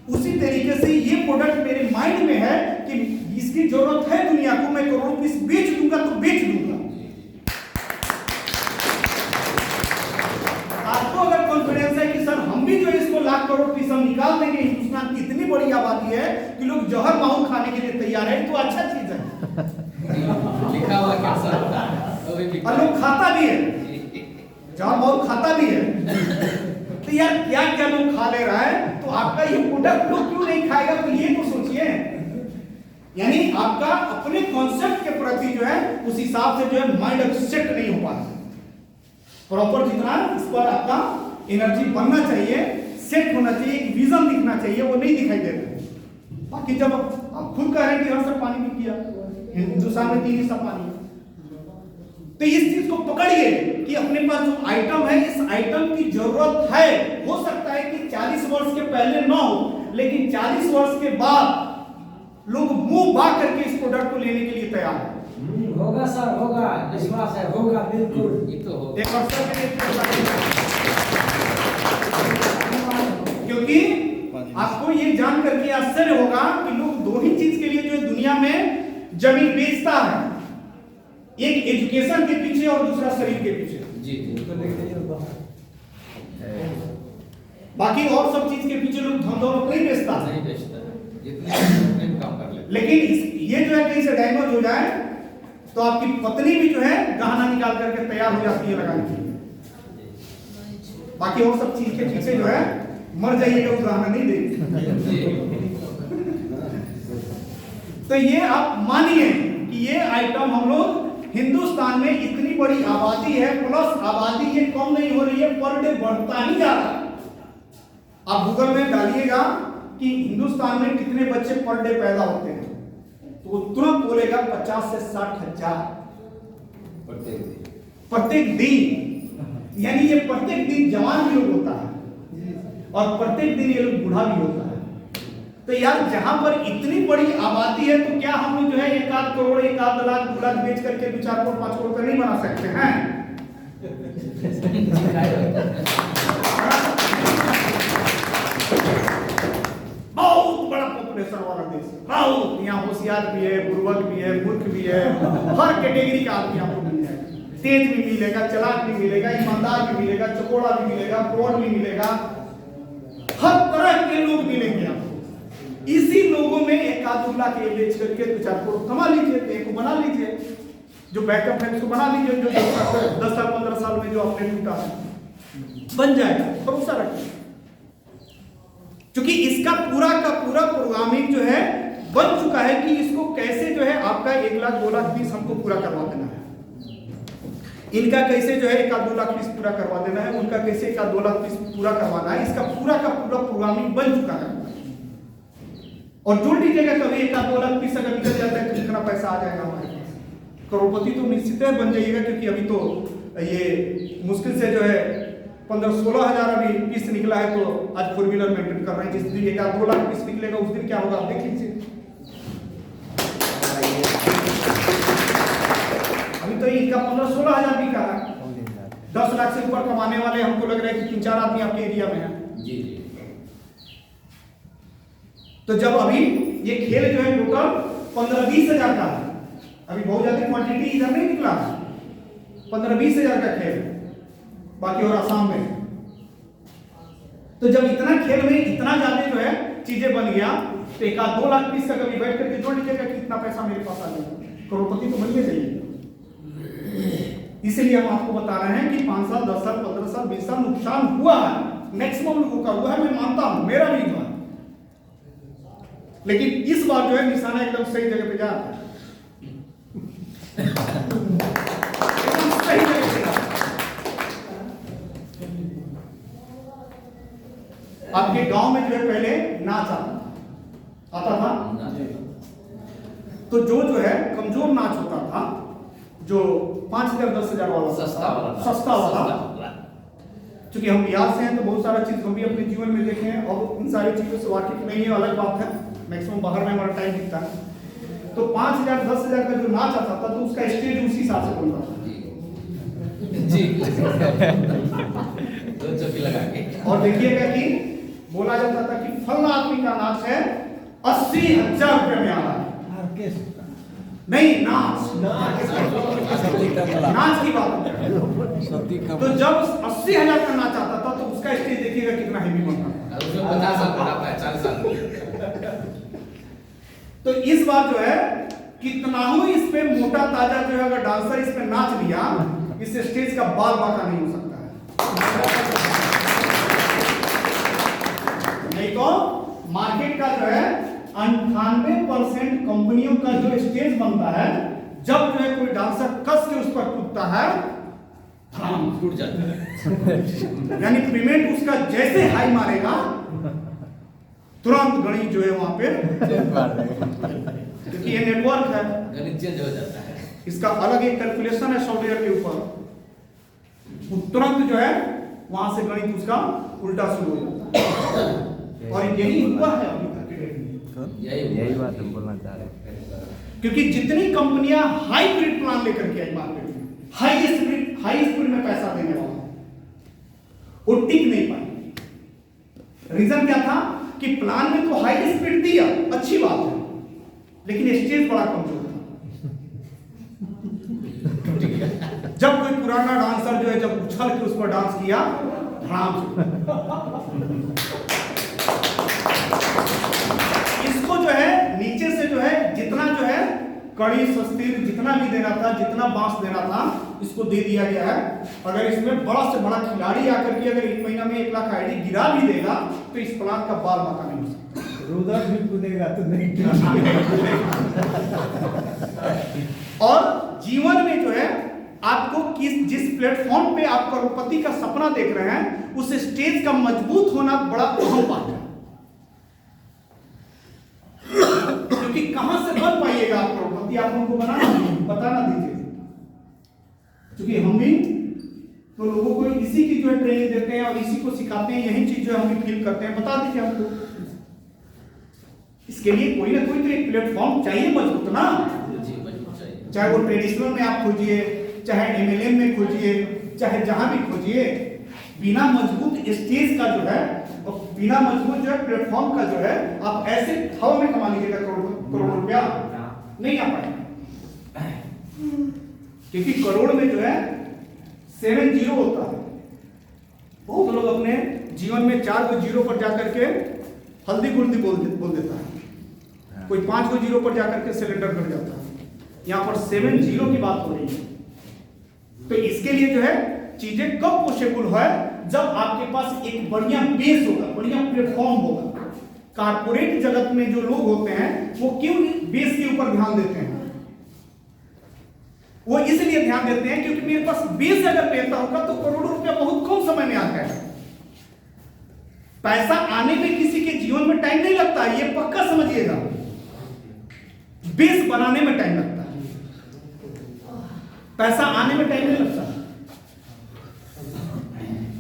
उसी तरीके से ये प्रोडक्ट मेरे माइंड में है कि इसकी जरूरत है दुनिया को, मैं करोड़ों पीस बेच दूंगा तो बेच दूंगा। आपको अगर कॉन्फिडेंस है कि सर हम भी जो है इसको लाख करोड़ पीस हम निकाल देंगे, हिंदुस्तान की इतनी बड़ी आबादी है कि लोग जहर माहौल खाने के लिए तैयार है, तो अच्छा चीज है। लिखा हुआ कैसा होता है और लोग खाता भी है, जहर माहौल खाता भी है। तो यार क्या क्या लोग खा ले रहा है, तो आपका ये प्रोडक्ट लोग क्यों नहीं खाएगा, तो ये तो सोचिए। यानी आपका अपने कॉन्सेप्ट के प्रति जो है उस हिसाब से जो है माइंड एक्सेप्ट नहीं हो पाता प्रॉपर, जितना इस पर आपका एनर्जी बनना चाहिए, सेट होना चाहिए, एक विजन दिखना चाहिए, वो नहीं दिखाई देता। बाकी जब आप खुद कह रहे हैं कि हर सब पानी भी किया, हिंदुस्तान में 3 हिस्सा पानी है, तो इस चीज को पकड़िए कि अपने पास जो आइटम है, इस आइटम की जरूरत है। हो सकता है कि 40 वर्ष के पहले ना हो, लेकिन 40 वर्ष के बाद लोग मुंह बा करके इस प्रोडक्ट को लेने के लिए तैयार है। होगा सर, होगा, विश्वास है, होगा बिल्कुल। ये तो हो। एक अवसर के लिए क्योंकि आपको ये जान करके आश्चर्य होगा कि लोग 2 ही चीज के लिए जो है दुनिया में जमीन बेचता है, एक एजुकेशन के पीछे और दूसरा शरीर के पीछे। जी बाकी और सब चीज के पीछे लोग धन दौलत नहीं बेचता है। नहीं बेचता है, जितने काम कर ले। लेकिन ये जो है कहीं से डैमेज हो जाए तो आपकी पत्नी भी जो है गहना निकाल करके तैयार हो जाती है लगाने के लिए। बाकी और सब चीज के पीछे जो है मर जाइएगा, उस गहना नहीं देगी। तो ये आप मानिए कि ये आइटम हम लोग हिंदुस्तान में इतनी बड़ी आबादी है, प्लस आबादी ये कम नहीं हो रही है, पर डे बढ़ता ही जा रहा है। आप गूगल में डालिएगा कि हिंदुस्तान में कितने बच्चे पर डे पैदा होते हैं, तो तुरंत बोलेगा 50 से 60 हजार प्रत्येक दिन। यानी ये प्रत्येक दिन जवान भी लोग होता है और प्रत्येक दिन ये लोग बूढ़ा भी होता है। तो यार जहां पर इतनी बड़ी आबादी है, तो क्या हम लोग जो है 1 करोड़ 1 लाख 2 लाख बेच करके 2-4 करोड़ 5 करोड़ रुपए नहीं बना सकते हैं? बहुत बड़ा पॉपुलेशन वाला देश है, बहुत। यहाँ होशियार भी है, बुर्बक भी है, मूर्ख भी है, हर कैटेगरी का आदमी आपको मिल जाएगा। तेज भी मिलेगा, चालाक भी मिलेगा, ईमानदार भी मिलेगा, चकोड़ा भी मिलेगा, फ्रॉड भी मिलेगा, हर तरह के लोग मिलेंगे आपको। इसी लोगों में 1-2 लाख ये बेच करके 2-4 करोड़ कमा लीजिए, एक को बना लीजिए, जो बैकअप है उसको बना लीजिए, जो 10 साल 15 साल में जो आपने टूटा है बन जाएगा, भरोसा रखिए। क्योंकि इसका पूरा का पूरा प्रोग्रामिंग जो है बन चुका है कि इसको कैसे जो है आपका 1 लाख 2 लाख पीस हमको पूरा करवा देना है, इनका कैसे जो है 1-2 लाख पीस पूरा करवा देना है, उनका कैसे 1-2 लाख पीस पूरा करवाना है। इसका पूरा का पूरा प्रोग्रामिंग बन चुका है। और जोड़ लीजिएगा कभी 1-2 लाख पीस अगर निकल जाता है तो कितना पैसा आ जाएगा हमारे पास। करोड़पति तो निश्चित बन जाइएगा, क्योंकि अभी तो ये मुश्किल से जो है 15-16 हजार अभी पीस निकला है, तो आज 4 व्हीलर मेंटेन कर रहे हैं। जिस दिन 1-2 लाख पीस निकलेगा उस दिन क्या होगा आप देख लीजिए। अभी तो इसका 15-16 हजार बिका है। 10 लाख से ऊपर कमाने वाले हमको लग रहा है कि 3-4 आदमी आपके एरिया में है जी। तो जब अभी ये खेल जो है टोटल 15-20 हजार का है, अभी बहुत ज्यादा क्वांटिटी इधर नहीं निकला, 15-20 हजार का खेल बाकी और आसाम में। तो जब इतना खेल में इतना ज्यादा जो है चीजें बन गया, तो 1-2 लाख पीस का कभी बैठ करके जोड़ लीजिएगा कि कितना पैसा मेरे पास आ जाएगा। करोड़पति तो बनने चाहिए। इसलिए हम आपको बता रहे हैं कि 5 साल, 10 साल, 15 साल, 20 साल नुकसान हुआ है, मैक्सिमम लोगों का हुआ है, मैं मानता हूं, मेरा भी हुआ। लेकिन इस बार जो है निशाना एकदम सही जगह पे जा रहा है, एकदम सही जगह पे जा रहा है। आपके गांव में जो है पहले नाच आता था, तो जो है कमजोर नाच होता था, जो 5,000-10,000 वाला सस्ता वाला, क्योंकि हम बिहार से हैं तो बहुत सारा चीज हम भी अपने जीवन में देखे हैं और इन सारी चीजों से वाकिफ नहीं है, अलग बात है। मैक्सिमम बाहर में हमारा टाइम दिखता है, तो 5,000-10,000 का जो नाच आता था तो उसका स्टेज उसी हिसाब से बनता था जी। 2 चौकी लगा के। और देखिएगा कि बोला जाता था कि फलाना आदमी का नाच है 80,000 रुपये में आ रहा है। ऑर्केस्ट्रा नहीं, नाच की बात है। तो जब 80,000 का नाच आता था तो उसका स्टेज देखिएगा कितना हेवी बनता था। उसमें 50 साल पढ़ाता है, 40 साल। तो इस बार जो है कितना हो इस पे मोटा ताजा जो है अगर डांसर इस पे नाच लिया, इस स्टेज का बाल बाका नहीं हो सकता है। नहीं तो मार्केट का जो है 98% कंपनियों का जो स्टेज बनता है, जब जो है कोई डांसर कस के उस पर कूदता है, टूट जाता है। यानी पेमेंट उसका जैसे हाई मारेगा तुरंत गणित जो है वहां पे, क्योंकि ये नेटवर्क है, गणित चेंज हो जाता है। इसका अलग एक कैलकुलेशन है सॉफ्टवेयर के ऊपर, तुरंत जो है वहां से गणित उसका उल्टा शुरू हो जाता है। और यही हुआ है अभी तक के डेट में। यही बात हम बोलना चाह रहे हैं, क्योंकि जितनी कंपनियां हाइब्रिड प्लान लेकर के आई मार्केट में, हाई स्पीड में पैसा देने वाला, वो टिक नहीं पाए। रीजन क्या था कि प्लान में तो हाई स्पीड दिया, अच्छी बात है, लेकिन स्टेज बड़ा कमजोर था। जब कोई पुराना डांसर जो है जब उछल के उस पर डांस किया, धड़ाम से इसको जो है नीचे से जो है जितना जो है कड़ी सस्तीर जितना भी देना था, जितना बांस देना था, इसको दे दिया गया है। अगर इसमें बड़ा से बड़ा खिलाड़ी आकर के अगर 1 महीना में 1 लाख आईडी गिरा भी देगा तो इस प्लान का बाल बाका नहीं हो सकता। रुद्र भी कूदेगा तो नहीं। और जीवन में जो है आपको जिस प्लेटफॉर्म पे आप करोड़पति का सपना देख रहे हैं, उस स्टेज का मजबूत होना बड़ा अहम बात है। क्योंकि कहां से बन पाइएगा आप करोड़पति, आप उनको बताना दीजिए। क्योंकि हम भी तो लोगों को इसी की जो है ट्रेनिंग देते हैं और इसी को सिखाते हैं, यही चीज जो हम भी फील करते हैं, बता दीजिए हमको। इसके लिए कोई ना कोई तो एक प्लेटफॉर्म चाहिए मजबूत ना, चाहे वो ट्रेडिशनल में आप खोजिए, चाहे MLM में खोजिए, चाहे जहां भी खोजिए, बिना मजबूत स्टेज का जो है और बिना मजबूत जो है प्लेटफॉर्म का जो है, आप ऐसे हवा में कमा लीजिएगा करोड़ रुपया नहीं आ पाएगा। क्योंकि करोड़ में जो है 7 जीरो होता है। बहुत लोग अपने जीवन में 4 को जीरो पर जाकर के हल्दी गुल्दी बोल देता है, कोई 5 को जीरो पर जाकर के सिलेंडर कर जाता है। यहाँ पर 7 जीरो की बात हो रही है। तो इसके लिए जो है चीजें कब पॉसिबल है, जब आपके पास एक बढ़िया बेस होगा, बढ़िया प्लेटफॉर्म होगा। कारपोरेट जगत में जो लोग होते हैं वो क्यों बेस के ऊपर ध्यान देते हैं? वो इसलिए ध्यान देते हैं क्योंकि मेरे पास बेस अगर बेहतर होगा तो करोड़ों रुपया बहुत कम समय में आ जाएगा। पैसा आने में किसी के जीवन में टाइम नहीं लगता, ये पक्का समझिएगा। बेस बनाने में टाइम लगता है, पैसा आने में टाइम नहीं लगता।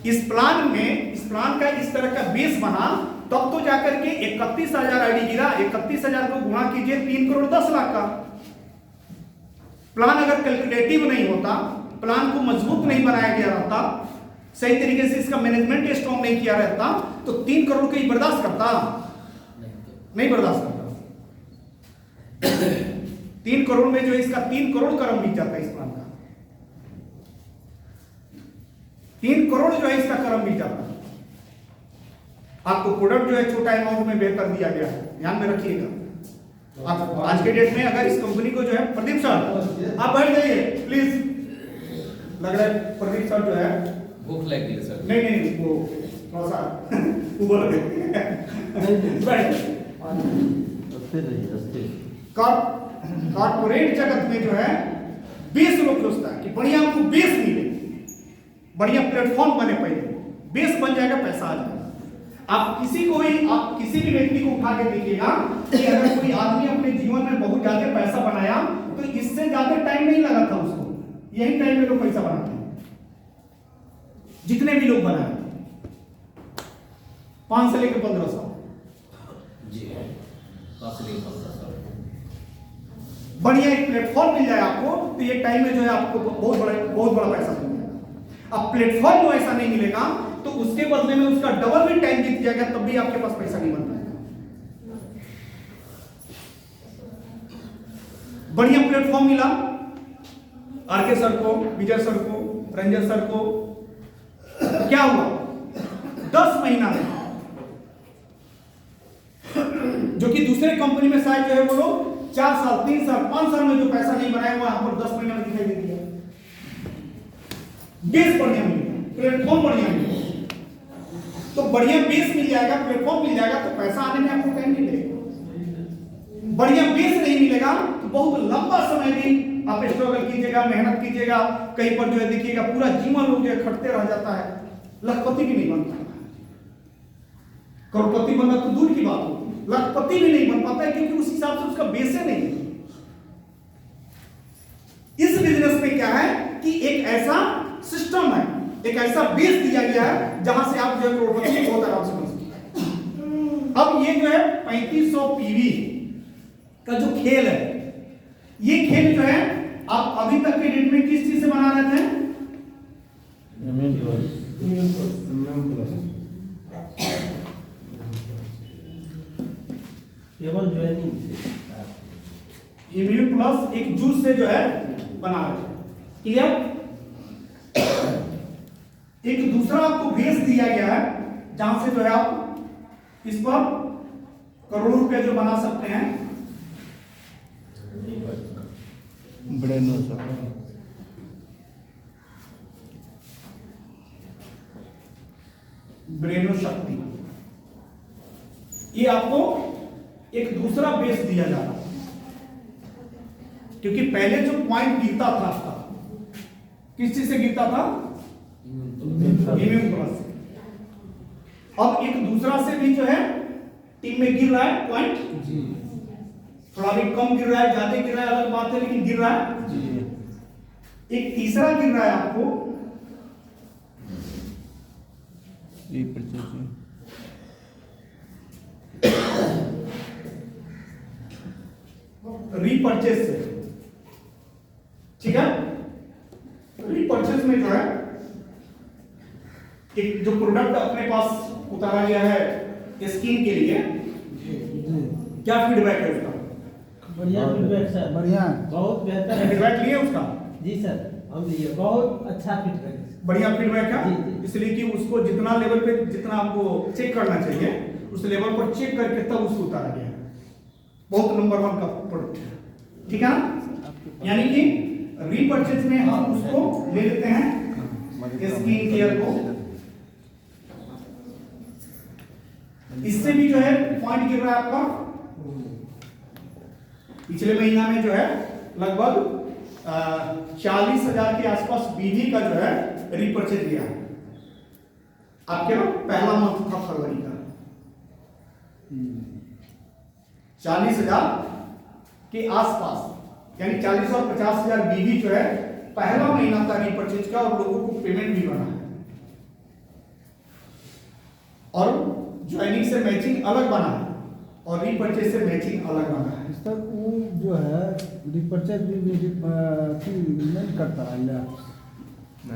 इस प्लान का इस तरह का बेस बना, तब तो जाकर के 31,000 आईडी गिरा। 31,000 को गुणा कीजिए 3 करोड़ 10 लाख का। प्लान अगर कैलकुलेटिव नहीं होता, प्लान को मजबूत नहीं बनाया गया रहता, सही तरीके से इसका मैनेजमेंट स्ट्रॉन्ग नहीं किया रहता, तो 3 करोड़ को ही बर्दाश्त करता नहीं बर्दाश्त करता। 3 करोड़ में जो इसका 3 करोड़ का रम बीत जाता है इस प्लान का। 3 करोड़ जो है इसका करम बीत जाता है। आपको प्रोडक्ट जो है छोटा अमाउंट में बेहतर दिया गया है, ध्यान में रखिएगा। आप आज के डेट में अगर इस कंपनी को जो है, प्रदीप सर आप बैठ जाइए प्लीज। लग रहा है प्रदीप सर जो है भूख लगी है सर। नहीं वो थोड़ा सा वो बोल कॉर्पोरेट जगत में जो है बेस लोग सोचता है कि बढ़िया हमको बेस मिले, बढ़िया प्लेटफॉर्म बने, पहले बेस बन जाएगा, पैसा आ जाएगा। आप किसी भी व्यक्ति को उठा के देखिएगा कि अगर कोई आदमी अपने जीवन में बहुत ज्यादा पैसा बनाया तो इससे ज्यादा टाइम नहीं लगा था उसको, यही टाइम में लोग पैसा बनाते हैं। जितने भी लोग बनाए 5 से लेकर 15 साल जी, 5 से लेकर 15 साल। बढ़िया एक प्लेटफॉर्म मिल जाए आपको तो ये टाइम में जो है आपको बहुत बड़ा पैसा मिल जाएगा। अब प्लेटफॉर्म को ऐसा नहीं मिलेगा तो उसके बदले में उसका डबल भी टाइम बीत जाएगा, तब भी आपके पास पैसा नहीं बन पाएगा। बढ़िया प्लेटफॉर्म मिला आरके सर को, विजय सर को, रंजन सर को, क्या हुआ 10 महीना में, जो कि दूसरे कंपनी में शायद जो है वो लोग 4 साल 3 साल 5 साल में जो पैसा नहीं बनाया हुआ यहां पर 10 महीने में दिखाई दे दिया। बेस बढ़िया मिलेगा, प्लेटफॉर्म बढ़िया मिलेगा, तो बढ़िया बेस मिल जाएगा, प्लेटफॉर्म मिल जाएगा तो पैसा आने में आपको टाइम नहीं लगेगा। बढ़िया बेस नहीं मिलेगा तो बहुत लंबा समय भी आप स्ट्रगल कीजिएगा, मेहनत कीजिएगा, कहीं पर जो है देखिएगा पूरा जीवन लोग जो है खटते रह जाता है, लखपति भी नहीं बन पाता। करोड़पति बनना तो दूर की बात हो, लखपति भी नहीं बन पाता है क्योंकि उस हिसाब से उसका बेस है नहीं। इस बिजनेस में क्या है कि एक ऐसा सिस्टम है, एक ऐसा बेस दिया गया है जहां से आप जो है करोड़पति बहुत आराम से बन सकते। अब ये जो है 3500 पीवी का जो खेल है, ये खेल जो है आप अभी तक के डेट में किस चीज से बना रहे थे? इम्यून प्लस एक जूस से जो है बना रहे थे, क्लियर? एक दूसरा आपको बेस दिया गया है जहां से जो है आप इस पर करोड़ों रुपए जो बना सकते हैं। ब्रेनो शक्ति, ये आपको एक दूसरा बेस दिया जा रहा है क्योंकि पहले जो पॉइंट गिरता था आपका किस चीज से गिरता था? Immune plus. अब एक दूसरा से भी जो है टीम में गिर रहा है पॉइंट, थोड़ा भी कम गिर रहा है, ज्यादा गिर रहा है अलग बात है, लेकिन गिर रहा है। एक तीसरा गिर रहा है आपको रीपर्चेस से, ठीक है? रीपर्चेस में जो है एक जो प्रोडक्ट अपने पास उतारा गया है स्किन के लिए, क्या फीडबैक है उसका? बढ़िया फीडबैक सर, बढ़िया, बहुत बेहतर है। फीडबैक लिए उसका? जी सर, हम लिए, बहुत अच्छा फीडबैक है। बढ़िया फीडबैक है, जी, जी। इसलिए कि उसको जितना लेवल पे जितना आपको चेक करना चाहिए उस लेवल पर चेक करके तब उसको उतारा गया है। बहुत नंबर 1 का प्रोडक्ट है, ठीक है ना? यानी कि रीपर्चेज में हम उसको ले लेते हैं स्किन केयर को, इससे भी जो है पॉइंट गिर रहा है आपका। पिछले महीना में जो है लगभग 40,000 के आसपास बीवी का जो है रीपर्चेज गया, आपके ना पहला मंथ था फरवरी का, 40,000 के आसपास, यानी 40 और 50,000 बीवी जो है पहला महीना था रीपरचेज का, और लोगों को पेमेंट भी बना है, और ज्वाइनिंग से मैचिंग अलग बना है और रीपरचेज से मैचिंग अलग बना है। सर वो जो है रिपर्चेज भी नहीं करता है या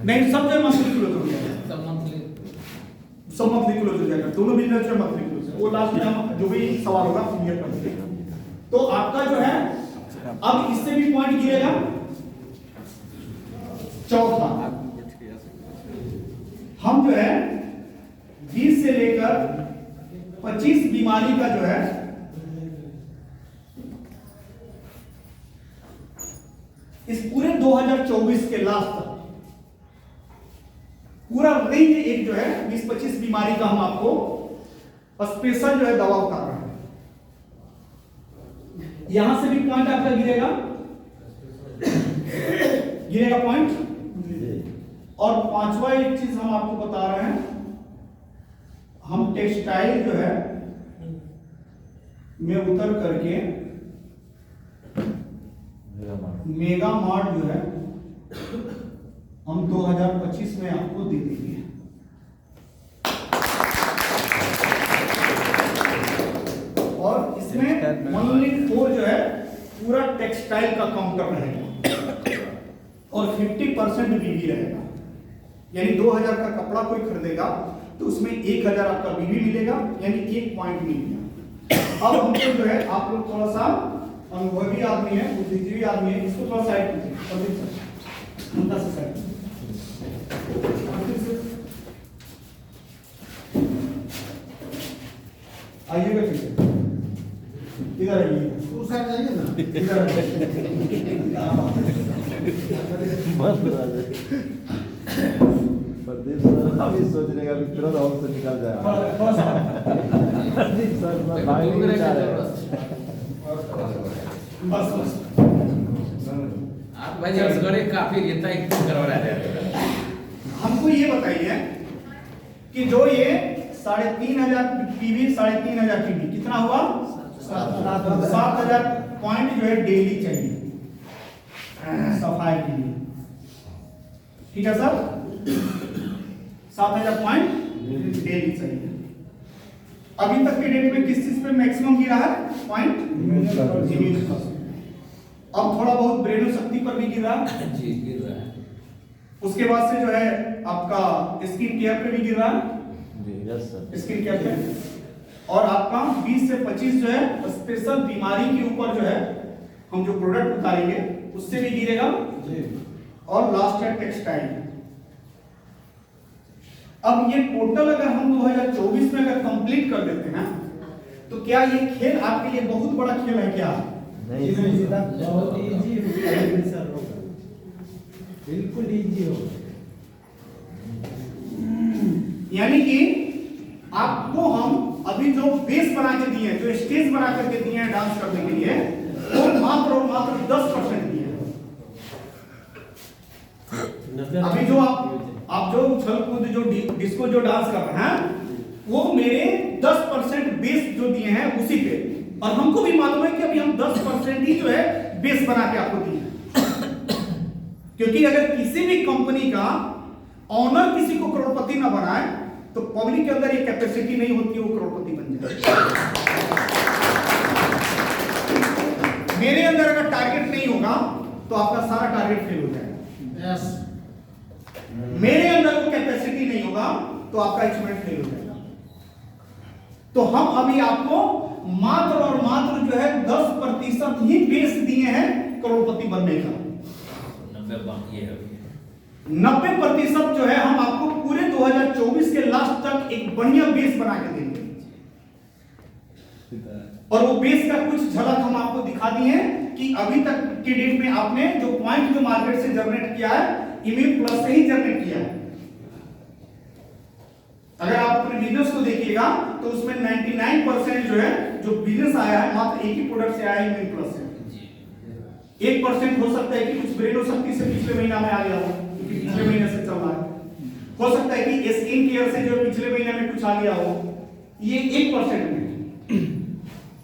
नहीं, सब जो मंथली क्लोज हो गया, सब मंथली सब मंथली क्लोज हो जाएगा, दोनों बिजनेस जो मंथली क्लोज है। वो लास्ट में हम जो भी सवाल होगा क्लियर कर देंगे। तो आपका जो है अब इससे भी पॉइंट गिरेगा। चौथा, हम जो है 20 से लेकर 25 बीमारी का जो है इस पूरे 2024 के लास्ट तक पूरा रेंज एक जो है 20-25 बीमारी का हम आपको स्पेशल जो है दवा उतार रहे हैं। यहां से भी पॉइंट आपका गिरेगा पॉइंट। और पांचवा एक चीज हम आपको बता रहे हैं, हम टेक्सटाइल जो है में उतर करके मेगा मार्ट जो है हम 2025 में आपको दे देंगे। और इसमें ओनली 4 जो है पूरा टेक्सटाइल का काउंटर रहेगा और 50% बीवी रहेगा, यानी 2000 का कपड़ा कोई खरीदेगा तो उसमें 1000 आपका बीवी मिलेगा, यानी 1 पॉइंट मिल गया। अब हमको जो है आप लोग थोड़ा सा अनुभवी आदमी है, बुद्धिजीवी आदमी है, इसको थोड़ा साइड कीजिए, उनका से साइड आइएगा, ठीक है, इधर आइए, उस साइड जाइए ना। इधर प्रदीप सर अभी सोचने का तुरंत हाथ से निकल जाएगा। प्रदीप सर मैं भाग नहीं जा रहा बस आप भाई असगरे काफी रेता एक करवा रहे हैं। हमको ये बताइए कि जो ये 3,500 पीवी 3,500 पीवी कितना हुआ? 7,000 पॉइंट जो है डेली चाहिए सफाई के लिए, ठीक है सर? 7,000 पॉइंट डेली चाहिए। अभी तक के डेट में किस चीज पे मैक्सिमम गिरा है पॉइंट? अब थोड़ा बहुत ब्रेनो शक्ति पर भी गिर रहा है जी, गिर रहा है। उसके बाद से जो है आपका स्किन केयर पे भी गिर रहा है, यस सर। स्किन केयर पे, और आपका 20 से 25 जो है स्पेशल बीमारी के ऊपर जो है हम जो प्रोडक्ट उतारेंगे उससे भी गिरेगा। और लास्ट है टेक्सटाइल। अब ये टोटल अगर हम 2024 में अगर कंप्लीट कर देते हैं तो क्या ये खेल आपके लिए बहुत बड़ा खेल है क्या? नहीं बहुत इजी सर, बिल्कुल इजी हो। यानी कि आपको हम अभी जो बेस बना के दिए हैं, जो स्टेज बना करके दिए हैं डांस करने के लिए, वो मात्र और मात्र 10% दिए हैं। अभी जो आप जो उछल कूद जो डिस्को जो डांस कर रहे हैं वो मेरे 10% बेस जो दिए हैं उसी पे, और हमको भी मालूम है कि अभी हम 10% ही जो है बेस बना के आपको दिए हैं। क्योंकि अगर किसी भी कंपनी का ऑनर किसी को करोड़पति ना बनाए तो पब्लिक के अंदर ये कैपेसिटी नहीं होती वो करोड़पति बन जाए। मेरे अंदर अगर टारगेट नहीं होगा तो आपका सारा टारगेट फेल हो जाएगा। यस, मेरे अंदर वो कैपेसिटी नहीं होगा तो आपका अचीवमेंट फेल हो जाएगा। तो हम अभी आपको मात्र और मात्र जो है 10% ही बेस दिए हैं करोड़पति बनने का। 90% जो है हम आपको पूरे 2024 के लास्ट तक एक बढ़िया बेस बना के देंगे, और वो बेस का कुछ झलक हम आपको दिखा दिए हैं कि अभी तक के डेट में आपने जो पॉइंट जो मार्केट से जनरेट किया है इम्यून प्लस से ही जनरेट किया है। अगर आप अपने बिजनेस को देखिएगा तो उसमें 99% जो है जो बिजनेस आया है मात्र एक ही प्रोडक्ट से आया है, इम्यून प्लस से। 1% हो सकता है कि कुछ ब्रेनो शक्ति से पिछले महीना में आ गया हो, क्योंकि पिछले महीने से चल रहा है। हो सकता है कि स्किन केयर से जो पिछले महीने में कुछ आ गया हो, ये 1% में,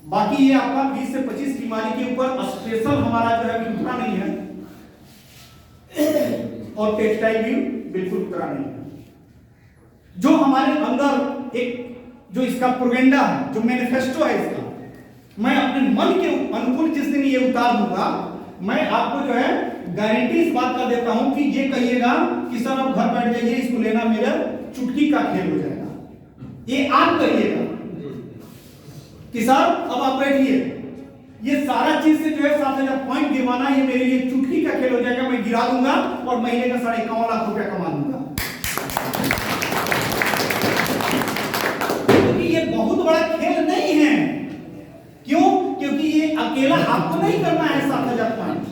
बाकी ये आपका 20 से 25 बीमारी के ऊपर स्पेशल हमारा जो है उतरा नहीं है, और टेक्सटाइल भी बिल्कुल उतरा नहीं है। जो हमारे अंदर एक जो इसका प्रोपेगेंडा है, जो मैनिफेस्टो है इसका, मैं अपने मन के अनुकूल जिस दिन ये उतार दूंगा, मैं आपको जो है गारंटी इस बात का देता हूं कि ये कहिएगा कि सर अब घर बैठ जाइए, इसको लेना मेरा चुटकी का खेल हो जाएगा। ये आप कहिएगा कि सर अब आप बैठिए, ये सारा चीज से जो है 7000 पॉइंट गिरवाना ये मेरे लिए चुटकी का खेल हो जाएगा, मैं गिरा दूंगा और महीने का 51.5 लाख रुपया कमा दूंगा। क्योंकि ये बहुत बड़ा खेल नहीं है। क्यों? क्योंकि ये अकेला आपको नहीं करना है 7000 पॉइंट,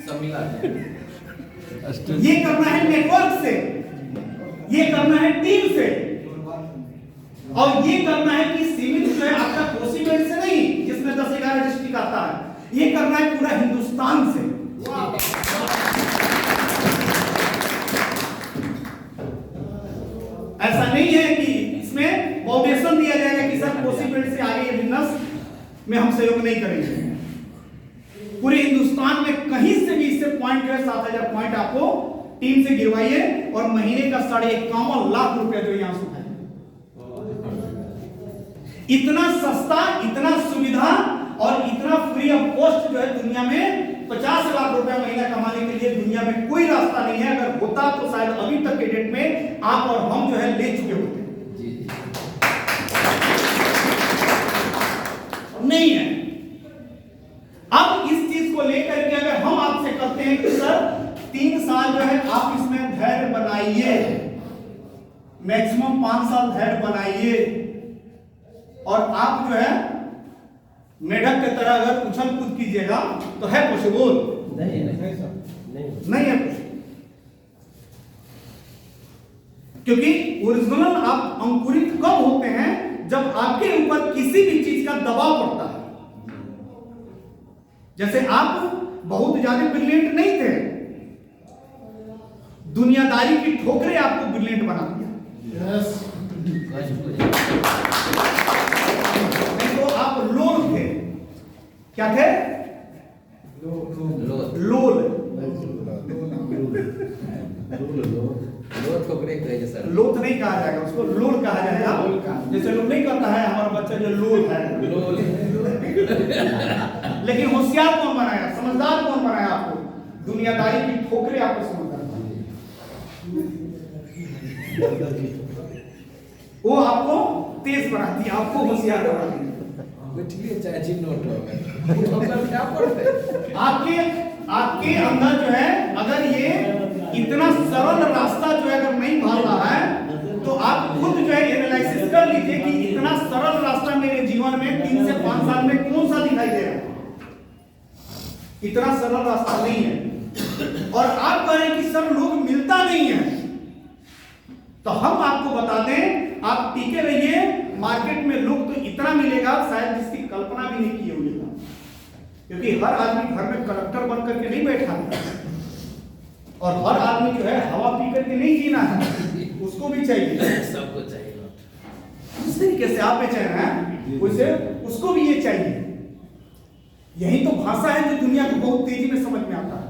सब मिला के। ये करना है नेटवर्क से, ये करना है टीम से, और ये करना है कि सीमित जो है आपका कोसी बेल्ट से नहीं, जिसमें 10-11 डिस्ट्रिक्ट आता है, ये करना है पूरा हिंदुस्तान से। ऐसा नहीं है कि इसमें फाउंडेशन दिया जाएगा कि सर कोसी बेल्ट से आगे ये बिजनेस में हम सहयोग नहीं करेंगे। पूरे हिंदुस्तान में कहीं से भी इससे पॉइंट जो है 7000 पॉइंट आपको टीम से गिरवाइए और महीने का 51.5 लाख रुपया जो यहां से उठाइए। इतना सस्ता, इतना सुविधा और इतना फ्री ऑफ कॉस्ट जो है दुनिया में 50 लाख रुपया महीना कमाने के लिए दुनिया में कोई रास्ता नहीं है। अगर होता तो शायद अभी तक के डेट में आप और हम जो है ले चुके होते, नहीं है। अब इस चीज को लेकर के अगर हम आपसे कहते हैं कि सर 3 साल जो है आप इसमें धैर्य बनाइए, मैक्सिमम 5 साल धैर्य बनाइए, और आप जो है मेढक की तरह अगर उछल कूद कीजिएगा तो है पॉसिबल? नहीं है। क्योंकि ओरिजिनल आप अंकुरित कब होते हैं? जब आपके ऊपर किसी भी चीज का दबाव पड़ता है। जैसे आप बहुत ज्यादा ब्रिलियंट नहीं थे, दुनियादारी की ठोकरें आपको ब्रिलियंट बना दिया। नहीं तो आप लोल थे। क्या थे? लोल। लोथ नहीं कहा जाएगा उसको, लोल कहा जाएगा। जैसे लोग नहीं कहता है हमारा बच्चा जो लोल है, लेकिन होशियार कौन बनाया, समझदार कौन बनाया आपको? दुनियादारी की ठोकरें आपको समझदार बनाई, वो आपको तेज बनाती, आपको होशियार बनाती। आपके अंदर जो है अगर ये इतना सरल रास्ता जो है अगर नहीं भाग रहा है तो आप खुद जो है एनालिसिस कर लीजिए कि इतना सरल रास्ता मेरे जीवन में 3 से 5 साल में कौन सा दिखाई दे रहा है। इतना सरल रास्ता नहीं है। और आप कह रहे हैं कि सर लोग मिलता नहीं है, तो हम आपको बता दें आप टिके रहिए। मार्केट में लोग तो इतना मिलेगा शायद जिसकी कल्पना भी नहीं की होगी, क्योंकि हर आदमी घर में कलेक्टर बन करके नहीं बैठा है, और हर आदमी जो है हवा पी करके नहीं जीना है, उसको भी चाहिए, सबको चाहिए। उस तरीके से आप बेच रहे हैं वैसे उसको भी ये चाहिए। यही तो भाषा है जो दुनिया को बहुत तेजी में समझ में आता है।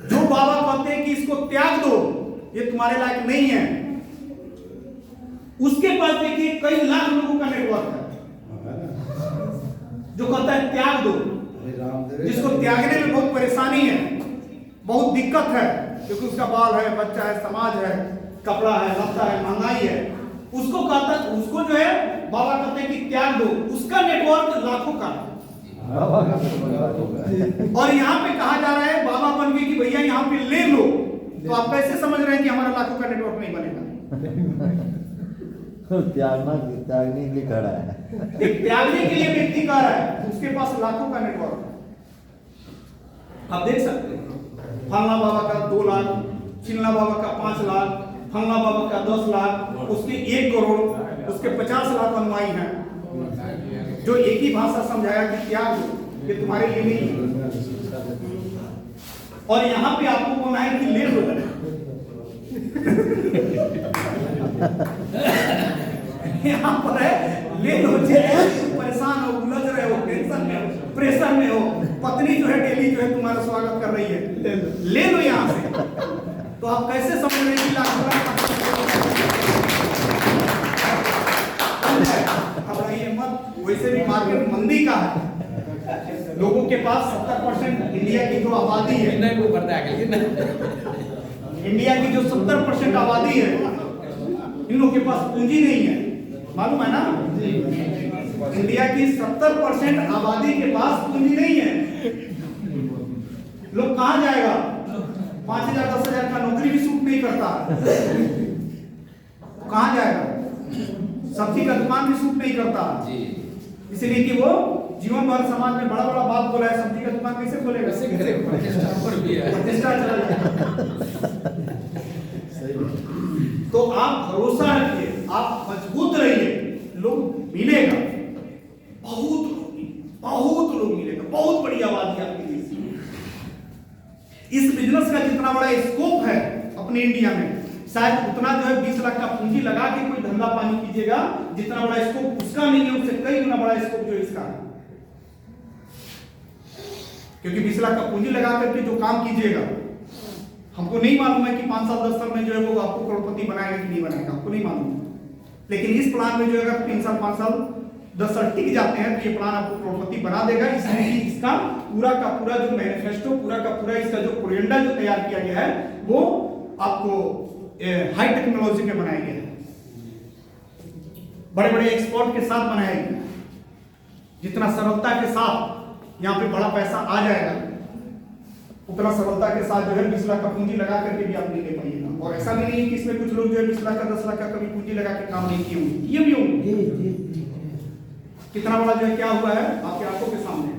जो बाबा कहते हैं कि इसको त्याग दो, ये तुम्हारे लायक नहीं है, उसके पास देखिए कई लाख लोगों का नेटवर्क है जो कहता है त्याग दो। जिसको त्यागने में बहुत परेशानी है, बहुत दिक्कत है, क्योंकि उसका बाल है, बच्चा है, समाज है, कपड़ा है, लत्ता है, महंगाई है, उसको कहता, उसको जो है बाबा कहते हैं कि त्याग दो। उसका नेटवर्क लाखों का है। और यहाँ पे कहा जा रहा है बाबा बन के कि भैया यहाँ पे ले लो, तो आप कैसे समझ रहे हैं कि हमारा लाखों का नेटवर्क नहीं बनेगा? त्यागने के लिए खड़ा है। एक त्यागने के लिए व्यक्ति कह रहा है, उसके पास लाखों का नेटवर्क है। आप देख सकते हैं फलना बाबा का 2 लाख, चिल्ला बाबा का 5 लाख, फलना बाबा का 10 लाख, उसके 1 करोड़, उसके 50 लाख अनुयायी हैं जो एक ही भाषा समझाया कि त्याग दो, ये तुम्हारे लिए नहीं है। और यहां पे आपको बोलना है कि ले लो। यहां पर है ले लो। परेशान हो, उलझ रहे हो, टेंशन में हो, प्रेशर में हो, पत्नी जो है डेली जो है तुम्हारा स्वागत कर रही है, ले लो यहां से। तो आप कैसे समझ रहे हैं कि घबराइए मत। वैसे भी मार्केट मंदी का है, लोगों के पास 70% इंडिया की जो आबादी है, इंडिया की जो 70% आबादी है, इन लोगों के पास पूंजी नहीं है, मालूम है ना? इंडिया की 70% आबादी के पास पूंजी नहीं है। लोग कहां जाएगा? 5,000 10,000 का नौकरी भी सूट नहीं करता, कहां जाएगा? सब्जी का दुकान भी सूट नहीं करता, इसलिए कि वो जीवन भर समाज में बड़ा बड़ा बात बोला है, सब्जी का दुकान कैसे खोलेगा? प्रतिष्ठा चला जाएगा। तो आप भरोसा रखिए, आप मजबूत रहिए, लोग मिलेगा, बहुत लोग मिलेगा, बहुत बड़ी आबादी आपके लिए। इस बिजनेस का जितना बड़ा स्कोप है अपने इंडिया में, शायद उतना जो है 20 लाख का पूंजी लगा के कोई धंधा पानी कीजिएगा, जितना बड़ा स्कोप उसका नहीं है, उससे कई गुना बड़ा स्कोप जो इसका है। क्योंकि 20 लाख का पूंजी लगा करके जो काम कीजिएगा, हमको नहीं मालूम है कि 5 साल 10 साल में जो है वो आपको करोड़पति बनाएगा कि नहीं बनाएगा, हमको नहीं मालूम। लेकिन इस प्लान में जो अगर 3 साल 5 साल 10 साल टिक जाते हैं तो ये प्लान आपको करोड़पति बना देगा। इसमें इसका पूरा का पूरा जो मैनिफेस्टो, पूरा का पूरा इसका जो प्रोजेंडा जो तैयार किया गया है, वो आपको हाई टेक्नोलॉजी में बनाया गया है, बड़े बड़े एक्सपर्ट के साथ बनाया गया। जितना सरलता के साथ यहाँ पे बड़ा पैसा आ जाएगा, उतना सरलता के साथ जो है 20 लाख का पूंजी लगा करके भी आप नहीं ले पाइएगा। और ऐसा भी नहीं है कि इसमें कुछ लोग जो है 20 लाख का 10 लाख का कभी पूंजी लगा के काम नहीं किए होंगे, ये भी होंगे। कितना बड़ा जो है क्या हुआ है आपके आंखों के सामने।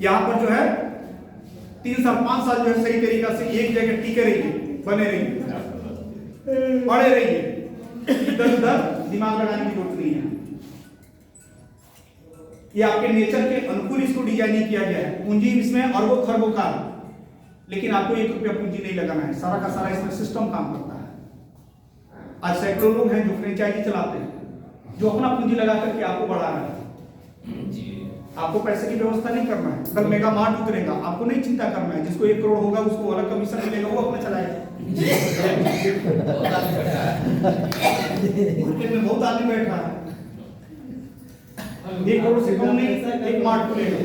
यहाँ पर जो है 3 साल 5 साल जो है सही तरीका से एक जगह टिके रहिए, बने रहिए, पड़े रहिए, इधर उधर दिमाग लगाने की जरूरत नहीं है। ये आपके नेचर के अनुकूल इसको डिजाइन किया गया है। पूंजी इसमें अरबों खरबों का, लेकिन आपको 1 रुपया पूंजी नहीं लगाना है, सारा का सारा इसमें सिस्टम काम करता है। आज सैकड़ों लोग हैं जो फ्रेंचाइजी चलाते हैं, जो अपना पूंजी लगा करके आपको बढ़ा रहे हैं। आपको पैसे की व्यवस्था नहीं करना है, कल मेगा मार्ट उतरेगा, आपको नहीं चिंता करना है। जिसको 1 करोड़ होगा उसको अलग कमीशन मिलेगा, वो अपना चलाएगा। मार्केट में बहुत आदमी बैठा है, 1 करोड़ से कम नहीं एक मार्ट खुलेगा।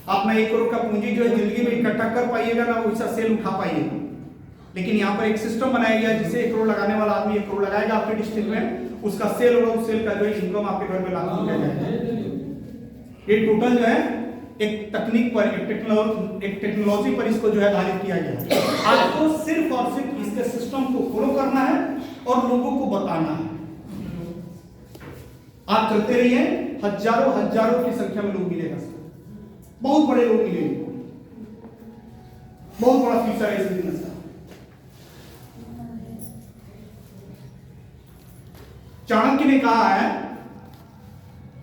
आप ना 1 करोड़ का पूंजी जो है जिंदगी में इकट्ठा कर पाइएगा ना वैसा सेल उठा पाइएगा। लेकिन यहाँ पर एक सिस्टम बनाया गया जिसे 1 करोड़ लगाने वाला आदमी 1 करोड़ लगाएगा आपके डिस्ट्रिक्ट में, उसका सेल होगा, उस सेल का जो है इनकम आपके घर में लागू किया जाएगा। ये टोटल जो है एक तकनीक पर, एक टेक्नोलॉजी पर इसको जो है आधारित किया गया है। आपको सिर्फ और सिर्फ इसके सिस्टम को फॉलो करना है और लोगों को बताना है। आप चलते रहिए, हजारों की संख्या में लोग मिलेगा, बहुत बड़े लोग मिलेंगे, बहुत बड़ा फ्यूचर है इस बिजनेस का। चाणक्य ने कहा है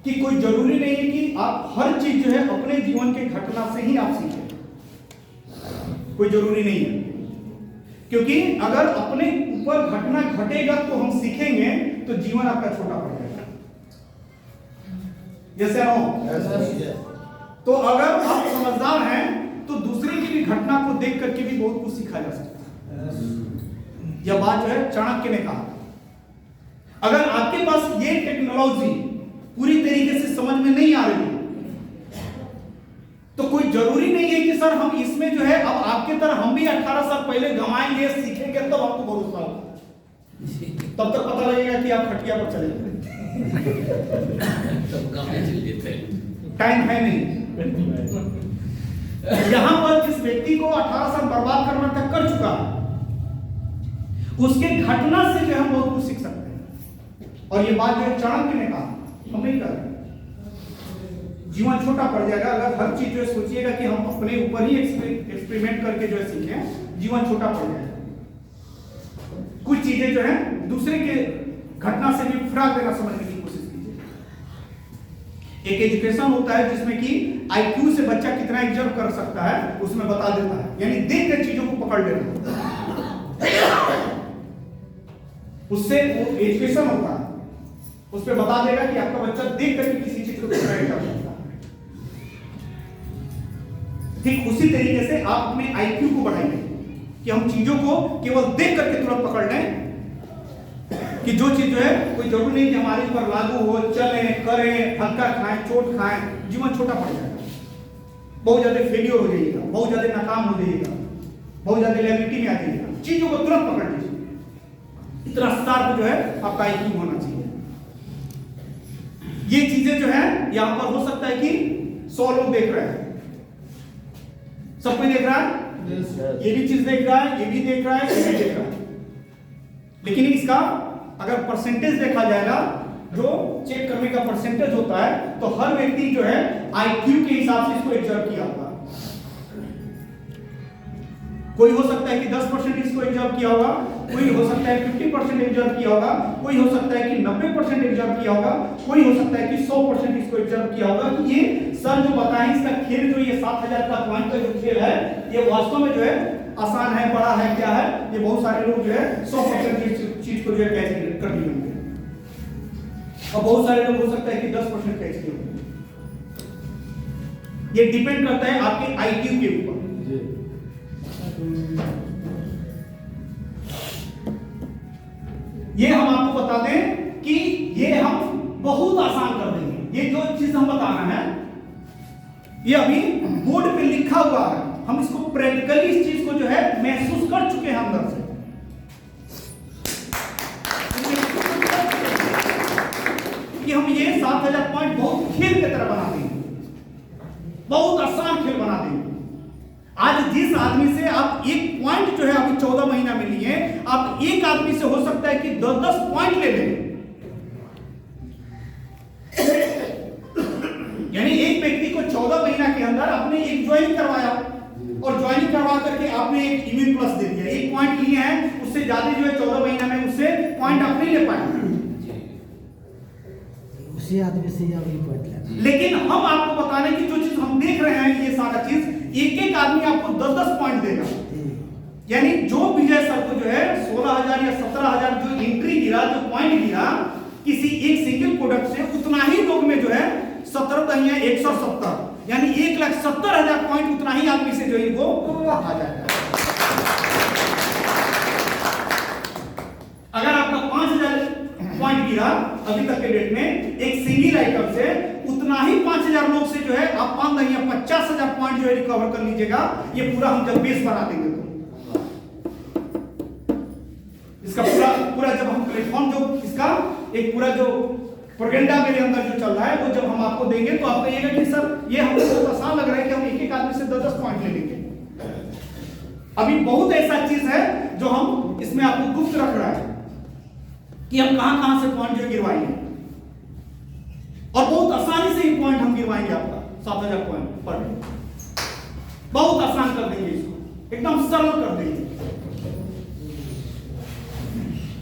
कि कोई जरूरी नहीं है कि आप हर चीज जो है अपने जीवन के घटना से ही आप सीखें, कोई जरूरी नहीं है। क्योंकि अगर अपने ऊपर घटना घटेगा तो हम सीखेंगे, तो जीवन आपका छोटा पड़ जाएगा। जैसे तो अगर आप समझदार हैं तो दूसरे की भी घटना को देख करके भी बहुत कुछ सीखा जा सकता है। यह बात जो है चाणक्य ने कहा। अगर आपके पास ये टेक्नोलॉजी पूरी तरीके से समझ में नहीं आ रही तो कोई जरूरी नहीं है कि सर हम इसमें जो है अब आपके तरह हम भी 18 साल पहले गंवाएंगे, सीखेंगे, तब आपको भरोसा होगा। तब तक पता लगेगा कि आप खटिया पर चले गए। टाइम है नहीं। यहां पर जिस व्यक्ति को 18 साल बर्बाद करना तक कर चुका है, उसके घटना से जो हम बहुत कुछ सीख सकते हैं। और ये बात जो चाणक्य ने कहा, हम नहीं कर रहे। जीवन छोटा पड़ जाएगा अगर हर चीज जो सोचिएगा कि हम अपने ऊपर ही एक्सपेरिमेंट करके जो है सीखें, जीवन छोटा पड़ जाएगा। कुछ चीजें जो है दूसरे के घटना से भी फराक देना समझने की कोशिश कीजिए। एक एजुकेशन होता है जिसमें कि आईक्यू से बच्चा कितना एग्जर्व कर सकता है उसमें बता देता है, यानी देख कर चीजों को पकड़ लेना, उससे वो एजुकेशन होता है, उस पर बता देगा कि आपका बच्चा देख करके किसी चीज को कितना एग्जर्व करता है। ठीक उसी तरीके से आप अपने आईक्यू को बढ़ाइए कि हम चीजों को केवल देख करके तुरंत पकड़ लें, कि जो चीज जो है कोई जरूरी नहीं कि हमारे ऊपर लागू हो, चलें करें, हल्का खाएं, चोट खाएं, जीवन छोटा पड़ जाएगा, बहुत ज्यादा फेलियर हो जाइएगा, बहुत ज्यादा नाकाम हो जाइएगा, बहुत ज्यादा लायबिलिटी में आ जाइएगा। चीजों को तुरंत पकड़ लीजिए, इतना शार्प जो है आपका आईक्यू होना चाहिए। ये चीजें जो है यहां पर हो सकता है कि 100 लोग देख रहे हैं, सब कोई देख रहा है, ये भी चीज देख रहा है, ये भी देख रहा है, ये भी देख रहा है, लेकिन इसका अगर परसेंटेज देखा जाएगा, जो चेक करने का परसेंटेज होता है, तो हर व्यक्ति जो है आईक्यू के हिसाब से इसको एग्जर्व किया होगा। कोई हो सकता है कि 10% इसको एग्जर्व किया होगा, कोई हो सकता है 50% एग्जर्व किया होगा, कोई हो सकता है कि 90% एग्जर्व किया होगा, कोई हो सकता है कि 100% इसको एग्जर्व किया होगा कि ये सर जो बताएं इसका खेल जो ये 7000 का पॉइंट का जो खेल है, ये वास्तव में जो है आसान है, बड़ा है, क्या है, ये बहुत सारे लोग जो है 100% चीज को जो है कैच कर लिए होंगे, और बहुत सारे लोग हो सकता है कि 10% कैच किए होंगे। ये डिपेंड करता है आपके आईक्यू के ऊपर। ये हम आपको बता दें कि ये हम बहुत आसान कर देंगे, ये जो चीज हम बता रहे हैं ये अभी बोर्ड पे लिखा हुआ है, हम इसको प्रैक्टिकली इस चीज को जो है महसूस कर चुके हैं अंदर से, कि हम ये 7000 पॉइंट बहुत खेल की तरह बना देंगे, बहुत आसान खेल बना देंगे। आज जिस आदमी से आप एक पॉइंट जो है अभी 14 महीना में लिए, आप एक आदमी से हो सकता है कि 10-10 पॉइंट ले लें, यानी एक व्यक्ति को 14 महीना के अंदर आपने एक ज्वाइनिंग करवाया, और ज्वाइनिंग करवा करके आपने एक इम्यून प्लस दे दिया, एक पॉइंट लिए हैं, उससे ज्यादा जो है 14 महीना में उससे पॉइंट आप नहीं ले पाए, उसी आदमी से अभी पॉइंट लेना। लेकिन हम आपको बताने की जो चीज हम देख रहे हैं, ये सारा चीज एक एक आदमी आपको 10-10 पॉइंट देगा, यानी जो विजय सर को जो है 16000 या 17000 जो एंट्री गिरा, जो पॉइंट गिरा किसी एक सिंगल प्रोडक्ट से, उतना ही लोग में जो है 17 दहिया 170, यानी 1,70,000 पॉइंट उतना ही आदमी से जो है वो आ जाएगा। अगर आपका 5000 पॉइंट गिरा अभी तक के डेट में एक सिंगल आइटम से, उतना ही 5000 लोग से जो है आप 5 दहिया 50,000 पॉइंट जो है रिकवर कर लीजिएगा। ये पूरा हम जब बेस बना देंगे तो इसका पूरा जब हम प्लेटफॉर्म जो इसका एक पूरा जो प्रोपेगेंडा मेरे अंदर जो चल रहा है वो जब हम आपको देंगे तो आप कहिएगा कि सर ये हमको बहुत आसान लग रहा है कि हम एक एक आदमी से 10-10 पॉइंट ले लेंगे। अभी बहुत ऐसा चीज है जो हम इसमें आपको गुप्त रख रहा है कि हम कहां से पॉइंट जो गिरवाएंगे, और बहुत आसानी से ही पॉइंट हम गिरवाएंगे आपका 7000 पॉइंट पर डे, बहुत आसान कर देंगे इसको, एकदम सरल कर देंगे।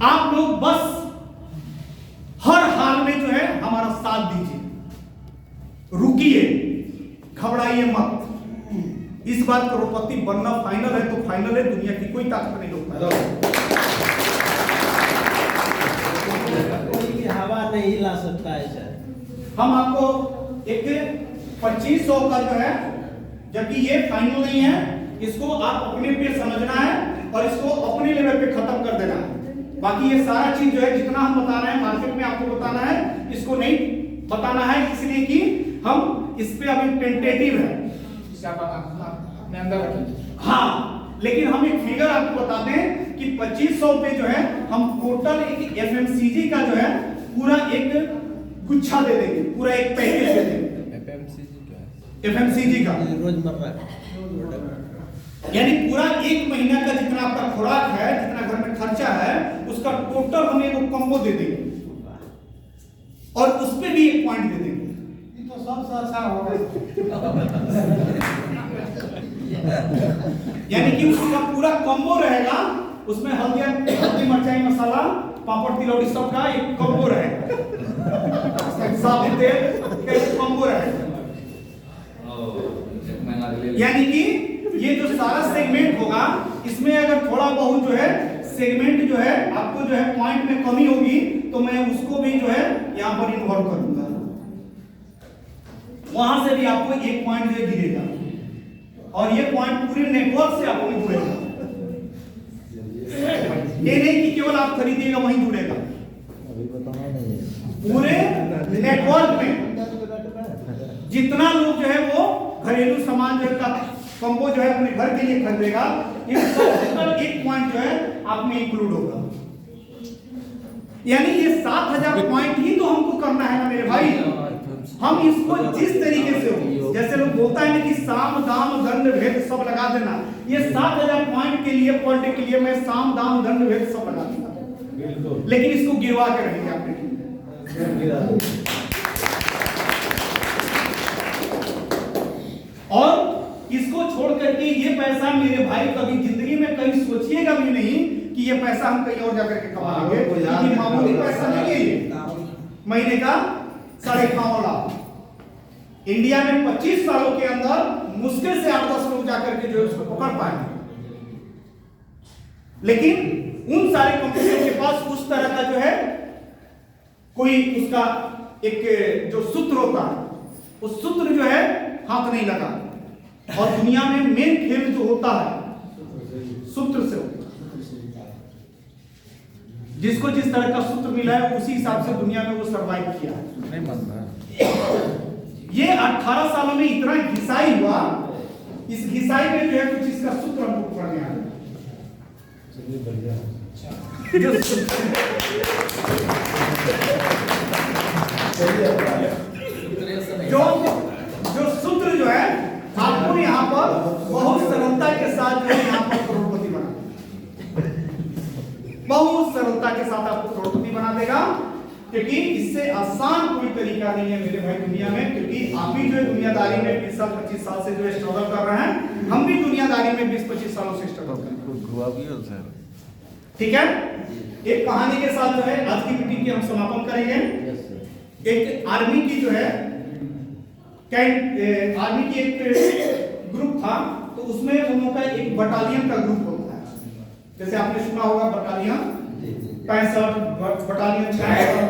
आप लोग बस हर हाल में जो है हमारा साथ दीजिए, रुकिए, घबराइए मत। इस बार करोड़पति बनना फाइनल है तो फाइनल है, दुनिया की कोई ताकत नहीं रोक पाएगी, हवा नहीं हिला सकता है सर। हम आपको एक 2500 का जो है, जबकि ये फाइनल नहीं है, इसको आप अपने पे समझना है और इसको अपने लेवल पे खत्म कर देना है। बाकी ये सारा चीज जो है जितना हम बता रहे हैं मार्केट में आपको बताना है, इसको नहीं बताना है, इसलिए कि हम इस पे अभी टेंटेटिव है, अपने अंदर रखें। हाँ, लेकिन हम एक फिगर आपको बता दें कि 2500 पे जो है हम टोटल एक एफएमसीजी का जो है पूरा एक गुच्छा दे देंगे, पूरा एक पैकेज दे देंगे। एफएमसीजी का रोजमर्रा, यानी पूरा एक महीना का जितना आपका खुराक है, जितना घर में खर्चा है, उसका टोटल हम एक कॉम्बो दे देंगे और उस पे भी एक पॉइंट दे देंगे। ये तो सबसे अच्छा होगा। यानी कि उसका पूरा कॉम्बो रहेगा, उसमें हल्दी मिर्चाई मसाला पापड़ तिलौड़ी सब का एक कॉम्बो रहेगा, साबुन तेल का एक कॉम्बो यानी कि ये जो सारा सेगमेंट होगा इसमें अगर थोड़ा बहुत जो है सेगमेंट जो है आपको जो है पॉइंट में कमी होगी तो मैं उसको भी जो है यहां पर इन्वॉल्व कर दूंगा, वहां से भी आपको एक पॉइंट जो गिरेगा और ये पॉइंट पूरे नेटवर्क से आपको जुड़ेगा। ये नहीं कि केवल आप खरीदिएगा वहीं जुड़ेगा, पूरे नेटवर्क में जितना लोग जो है वो घरेलू सामान जो है कंबो जो है अपने घर के लिए खरीदेगा, इन सब एक पॉइंट जो है आप में इंक्लूड होगा। यानी ये 7000 पॉइंट ही तो हमको करना है ना मेरे भाई। हम इसको जिस तरीके से हो, जैसे लोग बोलता है ना कि साम दाम दंड भेद सब लगा देना, ये 7000 पॉइंट के लिए पर डे के लिए मैं साम दाम दंड भेद सब लगा दूंगा, लेकिन इसको गिरवा के रखेंगे आपने। और इसको छोड़ करके ये पैसा मेरे भाई कभी जिंदगी में कहीं सोचिएगा भी नहीं कि ये पैसा हम कहीं और जाकर के कमा लेंगे, क्योंकि मामूली पैसा नहीं है ये। महीने का 5.5 लाख इंडिया में 25 सालों के अंदर मुश्किल से 8-10 लोग जाकर के जो उसको पकड़ पाए, लेकिन उन सारे कंपनियों के पास उस तरह का जो है कोई उसका एक जो सूत्र होता है, उस सूत्र जो है हाथ नहीं लगा। और दुनिया में मेन खेल जो होता है सूत्र से होता है, जिसको जिस तरह का सूत्र मिला है उसी हिसाब से दुनिया में वो सरवाइव किया है। ये 18 सालों में इतना घिसाई हुआ, इस घिसाई में जो है कुछ इसका सूत्र हमको पकड़ में आ गया। जो सूत्र जो है आपको यहाँ पर बहुत सरलता के साथ जो है यहाँ पर करोड़पति बना, बहुत सरलता के साथ आपको करोड़पति बना देगा, क्योंकि इससे आसान कोई तरीका नहीं है मेरे भाई दुनिया में। क्योंकि आप भी जो है दुनियादारी में 20 साल 25 साल से जो है स्ट्रगल कर रहे हैं, हम भी दुनियादारी में 20-25 सालों से स्ट्रगल कर रहे हैं। ठीक है, एक कहानी के साथ जो है आज की मीटिंग की हम समापन करेंगे। एक आर्मी की जो है आर्मी की एक ग्रुप था, तो उसमें उन लोगों का एक बटालियन का ग्रुप होता है। जैसे आपने सुना होगा बटालियन 65, बटालियन 66,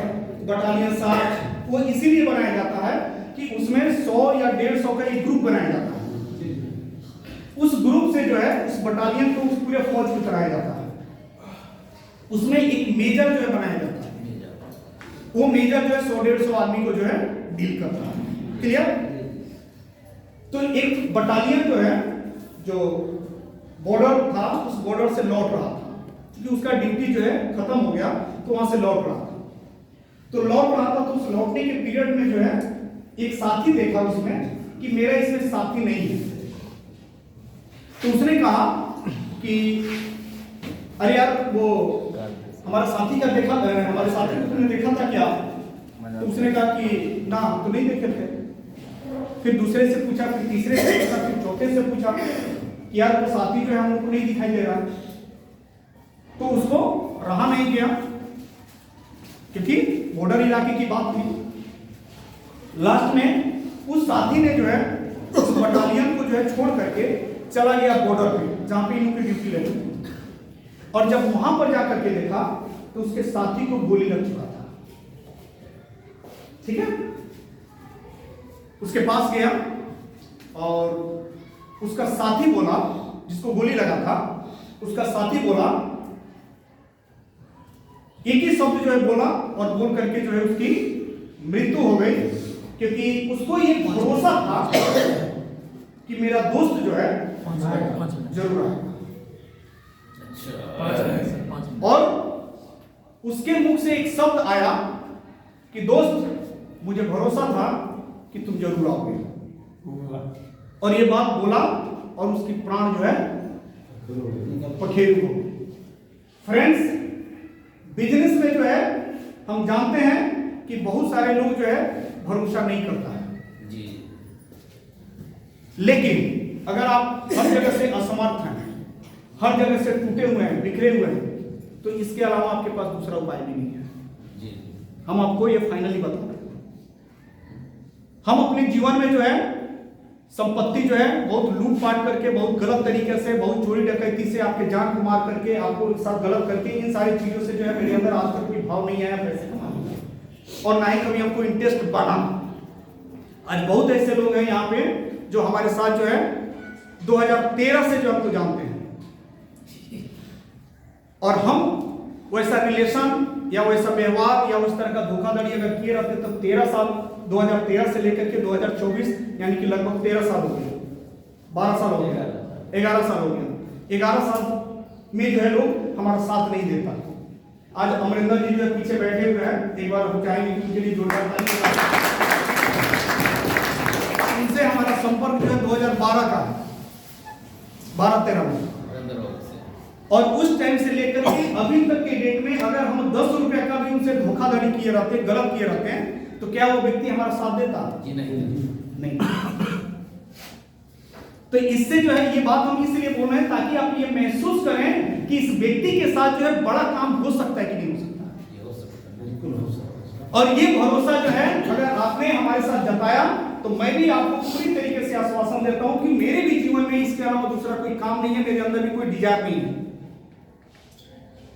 बटालियन 60, वो इसीलिए बनाया जाता है कि उसमें 100 या 150 का एक ग्रुप बनाया जाता है। उस ग्रुप से जो है उस बटालियन को उस पूरे फौज को चलाया जाता है। उसमें एक मेजर जो है बनाया जाता है, वो मेजर जो है 100-150 आदमी को जो है डील करता है। क्लियर? तो एक बटालियन जो है जो बॉर्डर था उस बॉर्डर से लौट रहा था, क्योंकि उसका ड्यूटी जो है खत्म हो गया, तो वहां से लौट रहा था। तो लौट रहा था, तो उस लौटने के पीरियड में जो है एक साथी देखा उसमें कि मेरा इसमें साथी नहीं है। तो उसने कहा कि अरे यार वो हमारा साथी का देखा, हमारे साथी को तुमने देखा था क्या? तो उसने कहा कि ना तो नहीं देखे थे। फिर दूसरे से पूछा, फिर तीसरे से पूछा, फिर चौथे से पूछा कि यार वो साथी जो है हम लोग को नहीं दिखाई दे रहा। तो उसको रहा नहीं गया, क्योंकि बॉर्डर इलाके की बात थी। लास्ट में उस साथी ने जो है उस बटालियन को जो है छोड़ करके चला गया बॉर्डर पे, जहां पे इनकी ड्यूटी लगी। और जब वहां पर जाकर के देखा तो उसके साथी को गोली लग चुका था। ठीक है, उसके पास गया और उसका साथी बोला, जिसको गोली लगा था, उसका साथी बोला, एक ही शब्द जो है बोला और बोल करके जो है उसकी मृत्यु हो गई, क्योंकि उसको ये भरोसा था कि मेरा दोस्त जो है जरूर आएगा। और उसके मुख से एक शब्द आया कि दोस्त, मुझे भरोसा था कि तुम जरूर आओगे। और ये बात बोला और उसकी प्राण जो है पखेरु हो। फ्रेंड्स, बिजनेस में जो है हम जानते हैं कि बहुत सारे लोग जो है भरोसा नहीं करता है जी। लेकिन अगर आप हर जगह से असमर्थ हैं, हर जगह से टूटे हुए हैं, बिखरे हुए हैं, तो इसके अलावा आपके पास दूसरा उपाय भी नहीं है जी। हम आपको ये फाइनली बता रहे हैं, हम अपने जीवन में जो है संपत्ति जो है बहुत लूटपाट करके, बहुत गलत तरीके से, बहुत चोरी डकैती से, आपके जान को मार करके, आपको साथ गलत करके, इन सारी चीजों से जो है मेरे अंदर आज तक कोई भाव नहीं आया पैसे कमाने का, और ना ही कभी हमको इंटरेस्ट बना। आज बहुत ऐसे लोग हैं यहाँ पे जो हमारे साथ जो है 2013 से जो हमको जानते हैं, और हम वैसा रिलेशन या वैसा व्यवहार या उस तरह का धोखाधड़ी अगर किए रहते तब 13 साल 2013 से लेकर के 2024 यानी कि लगभग 13 साल हो गए, 12 साल हो गया, 11 साल हो गया। 11 साल में जो है लोग हमारा साथ नहीं देता। आज अमरिंदर जी जो है पीछे बैठे हुए हैं, एक बार हम चाहेंगे कि उनके लिए जोरदार ताली। इनसे हमारा संपर्क जो है 2012 का 12-13 में, और उस टाइम से लेकर के अभी तक के डेट में अगर हम 10 रुपए का भी उनसे धोखाधड़ी किए रहते, गलत किए रहते हैं, तो क्या वो व्यक्ति हमारा साथ देता? जी नहीं। तो इससे जो है ये बात हम इसलिए बोल रहे हैं ताकि आप ये महसूस करें कि इस व्यक्ति के साथ जो है बड़ा काम हो सकता है कि नहीं हो सकता। ये हो सकता है, बिल्कुल हो सकता है। और ये भरोसा जो है अगर आपने हमारे साथ जताया तो मैं भी आपको पूरी तरीके से आश्वासन देता हूं कि मेरे भी जीवन में इसके अलावा दूसरा कोई काम नहीं है, मेरे अंदर भी कोई डिजायर नहीं है।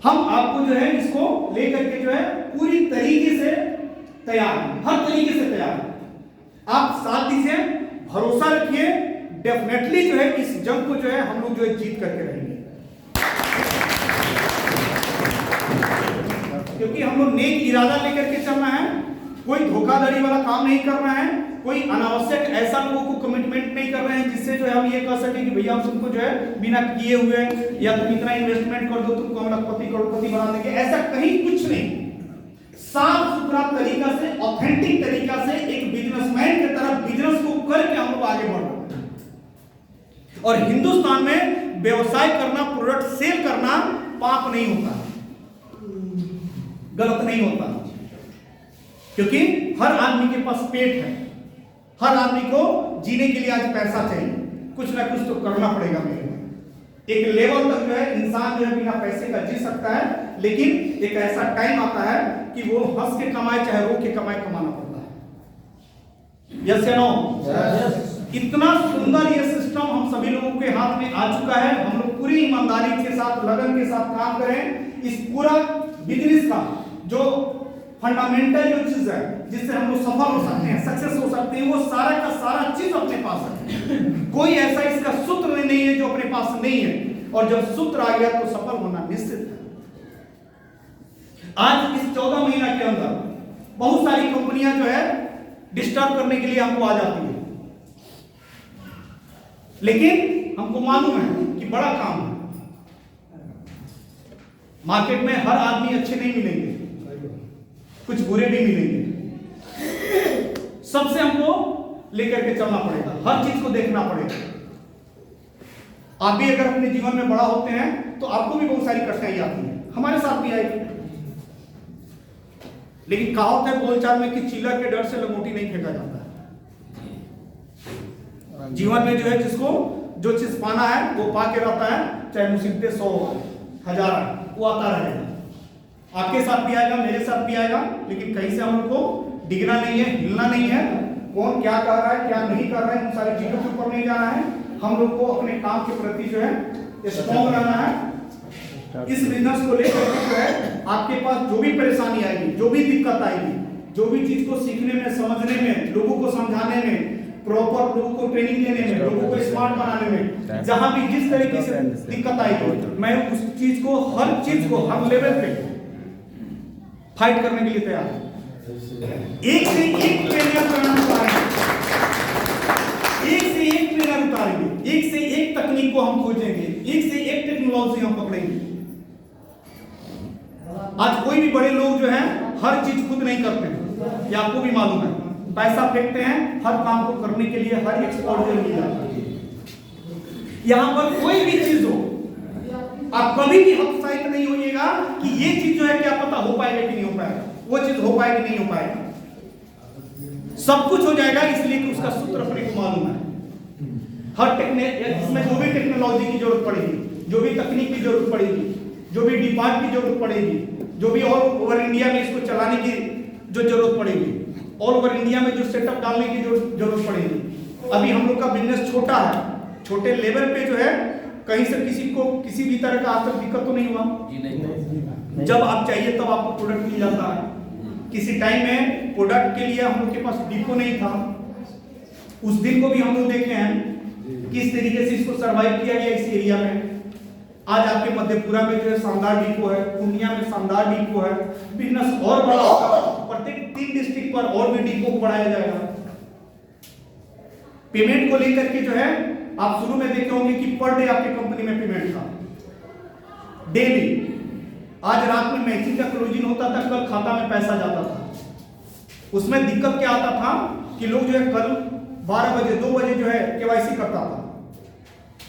हम आपको जो है इसको लेकर के जो है पूरी तरीके से तैयार हैं, हर तरीके से तैयार हैं। आप साथ दीजिए, भरोसा रखिए, डेफिनेटली जो है इस जंग को जो है हम लोग जो है जीत करके रहेंगे, क्योंकि हम लोग नेक इरादा लेकर के चलना है, कोई धोखाधड़ी वाला काम नहीं करना है, कोई अनावश्यक ऐसा लोगों को कमिटमेंट नहीं कर रहे हैं जिससे जो है हम ये कह सके कि भैया हम तुमको जो है बिना किए हुए या तुम इतना इन्वेस्टमेंट कर दो तुमको हम लखपति करोड़पति बना देंगे, ऐसा कहीं कुछ नहीं। साफ सुथरा तरीका से, ऑथेंटिक तरीका से एक बिजनेसमैन की तरह बिजनेस को करके हम लोग आगे बढ़ रहे हैं। और हिंदुस्तान में व्यवसाय करना, प्रोडक्ट सेल करना पाप नहीं होता, गलत नहीं होता, क्योंकि हर आदमी के पास पेट है, हर आदमी को जीने के लिए आज पैसा चाहिए, कुछ ना कुछ तो करना पड़ेगा। मेरे एक लेवल तक जो है इंसान जो है बिना पैसे का जी सकता है, लेकिन एक ऐसा टाइम आता है कि वो हंस के कमाए चाहे रो के कमाए, कमाना पड़ता है। यस या नो? इतना सुंदर ये सिस्टम हम सभी लोगों के हाथ में आ चुका है। हम लोग पूरी ईमानदारी के साथ, लगन के साथ काम करें। इस पूरा बिजनेस का जो फंडामेंटल जो चीज है जिससे हम लोग सफल हो सकते हैं, सक्सेस हो सकते हैं, वो सारा का सारा चीज अपने पास है। कोई ऐसा इसका सूत्र नहीं है जो अपने पास नहीं है, और जब सूत्र आ गया तो सफल होना निश्चित है। आज इस 14 महीना के अंदर बहुत सारी कंपनियां जो है डिस्टर्ब करने के लिए हमको आ जाती है, लेकिन हमको मालूम है कि बड़ा काम है। मार्केट में हर आदमी अच्छे नहीं मिलेंगे, कुछ बुरे भी मिलेंगे। सबसे हमको लेकर के चलना पड़ेगा, हर चीज को देखना पड़ेगा। आप भी अगर अपने जीवन में बड़ा होते हैं तो आपको भी बहुत सारी कठिनाई आती है, हमारे साथ भी आएगी। लेकिन कहावत है बोलचाल में कि चीलर के डर से लंगोटी नहीं फेंका जाता है। जीवन में जो है जिसको जो चीज पाना है वो पा के रहता है, चाहे मुसीबतें 100,000 वो आता रहेगा। आपके साथ भी आएगा, मेरे साथ भी आएगा, लेकिन कहीं से हम लोग को डिगना नहीं है, हिलना नहीं है। कौन क्या कर रहा है, क्या नहीं कर रहा है, उन सारी चीजों के ऊपर नहीं जाना है। हम लोग को अपने काम के प्रति जो है स्ट्रॉन्ग रहना है। इस बिजनेस को लेकर जो है आपके पास जो भी परेशानी आएगी, जो भी दिक्कत आएगी, जो भी चीज को सीखने में, समझने में, लोगों को समझाने में, प्रॉपर लोगों को ट्रेनिंग देने में, लोगों को स्मार्ट बनाने में, जहां भी जिस तरीके से दिक्कत आएगी, मैं उस चीज को, हर चीज को, हर लेवल पे फाइट करने के लिए तैयार हूं। एक से एक ट्रेनर उतारेंगे, एक से एक ट्रेनर उतारेंगे, एक से एक तकनीक को हम खोजेंगे, एक से एक टेक्नोलॉजी हम पकड़ेंगे। आज कोई भी बड़े लोग जो हैं हर चीज खुद नहीं करते हैं, ये आपको भी मालूम है। पैसा फेंकते हैं, हर काम को करने के लिए हर एक्सपर्ट जो मिल जाता है। यहां पर कोई भी चीज हो, आप कभी भी हतोत्साहित नहीं होइएगा कि ये चीज जो है क्या पता हो पाएगा कि नहीं हो पाएगा, वो चीज हो पाएगा कि नहीं हो पाएगा। सब कुछ हो जाएगा, इसलिए कि उसका सूत्र अपने को मालूम है। हर इसमें जो भी टेक्नोलॉजी की जरूरत पड़ेगी, जो भी तकनीक की जरूरत पड़ेगी, जो भी डिपार्ट की जरूरत पड़ेगी, जो भी ऑल ओवर इंडिया में इसको चलाने की जो जरूरत पड़ेगी, ऑल ओवर इंडिया में जो सेटअप डालने की जो जरूरत पड़ेगी, अभी हम लोग का बिजनेस छोटा है, छोटे लेवल पे जो है कहीं से किसी को किसी भी तरह का आज तक दिक्कत तो नहीं हुआ। जी नहीं। जब आप चाहिए तब आपको प्रोडक्ट मिल जाता है। किसी टाइम में प्रोडक्ट के लिए हम लोग के पास डिपो नहीं था, उस दिन को भी हम लोग देखे हैं किस तरीके से इसको सर्वाइव किया गया इस एरिया में। आज आपके मधेपुरा में जो है शानदार डिपो है, पूर्णिया में शानदार डिपो है, बिजनेस और बड़ा होगा, प्रत्येक 3 डिस्ट्रिक्ट पर और भी डिपो को बढ़ाया जाएगा। पेमेंट को लेकर के जो है आप शुरू में देखे होंगे कि पर डे आपके कंपनी में पेमेंट था, डेली। आज रात में मैचिंग का क्लोजिंग होता था, कल खाता में पैसा जाता था। उसमें दिक्कत क्या आता था कि लोग जो है कल 12 बजे 2 बजे जो है केवाईसी करता था,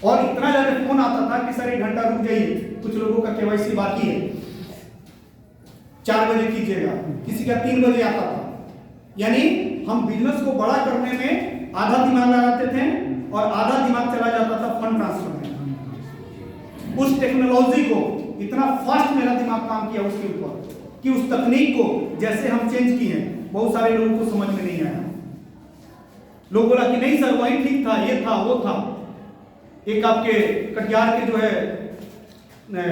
और इतना ज्यादा फोन आता था कि सर 1 घंटा रुक जाइए, कुछ लोगों का केवाईसी बाकी है, 4 बजे कीजिएगा, किसी का 3 बजे आता था। यानी हम बिजनेस को बड़ा करने में आधा दिमाग लगाते थे और आधा दिमाग चला जाता था फंड ट्रांसफर में। उस टेक्नोलॉजी को इतना फास्ट मेरा दिमाग काम किया उसके ऊपर कि उस तकनीक को जैसे हम चेंज किए, बहुत सारे लोगों को समझ में नहीं आया। लोग बोला कि नहीं सर वही ठीक था, ये था वो था। एक आपके कटिहार के जो है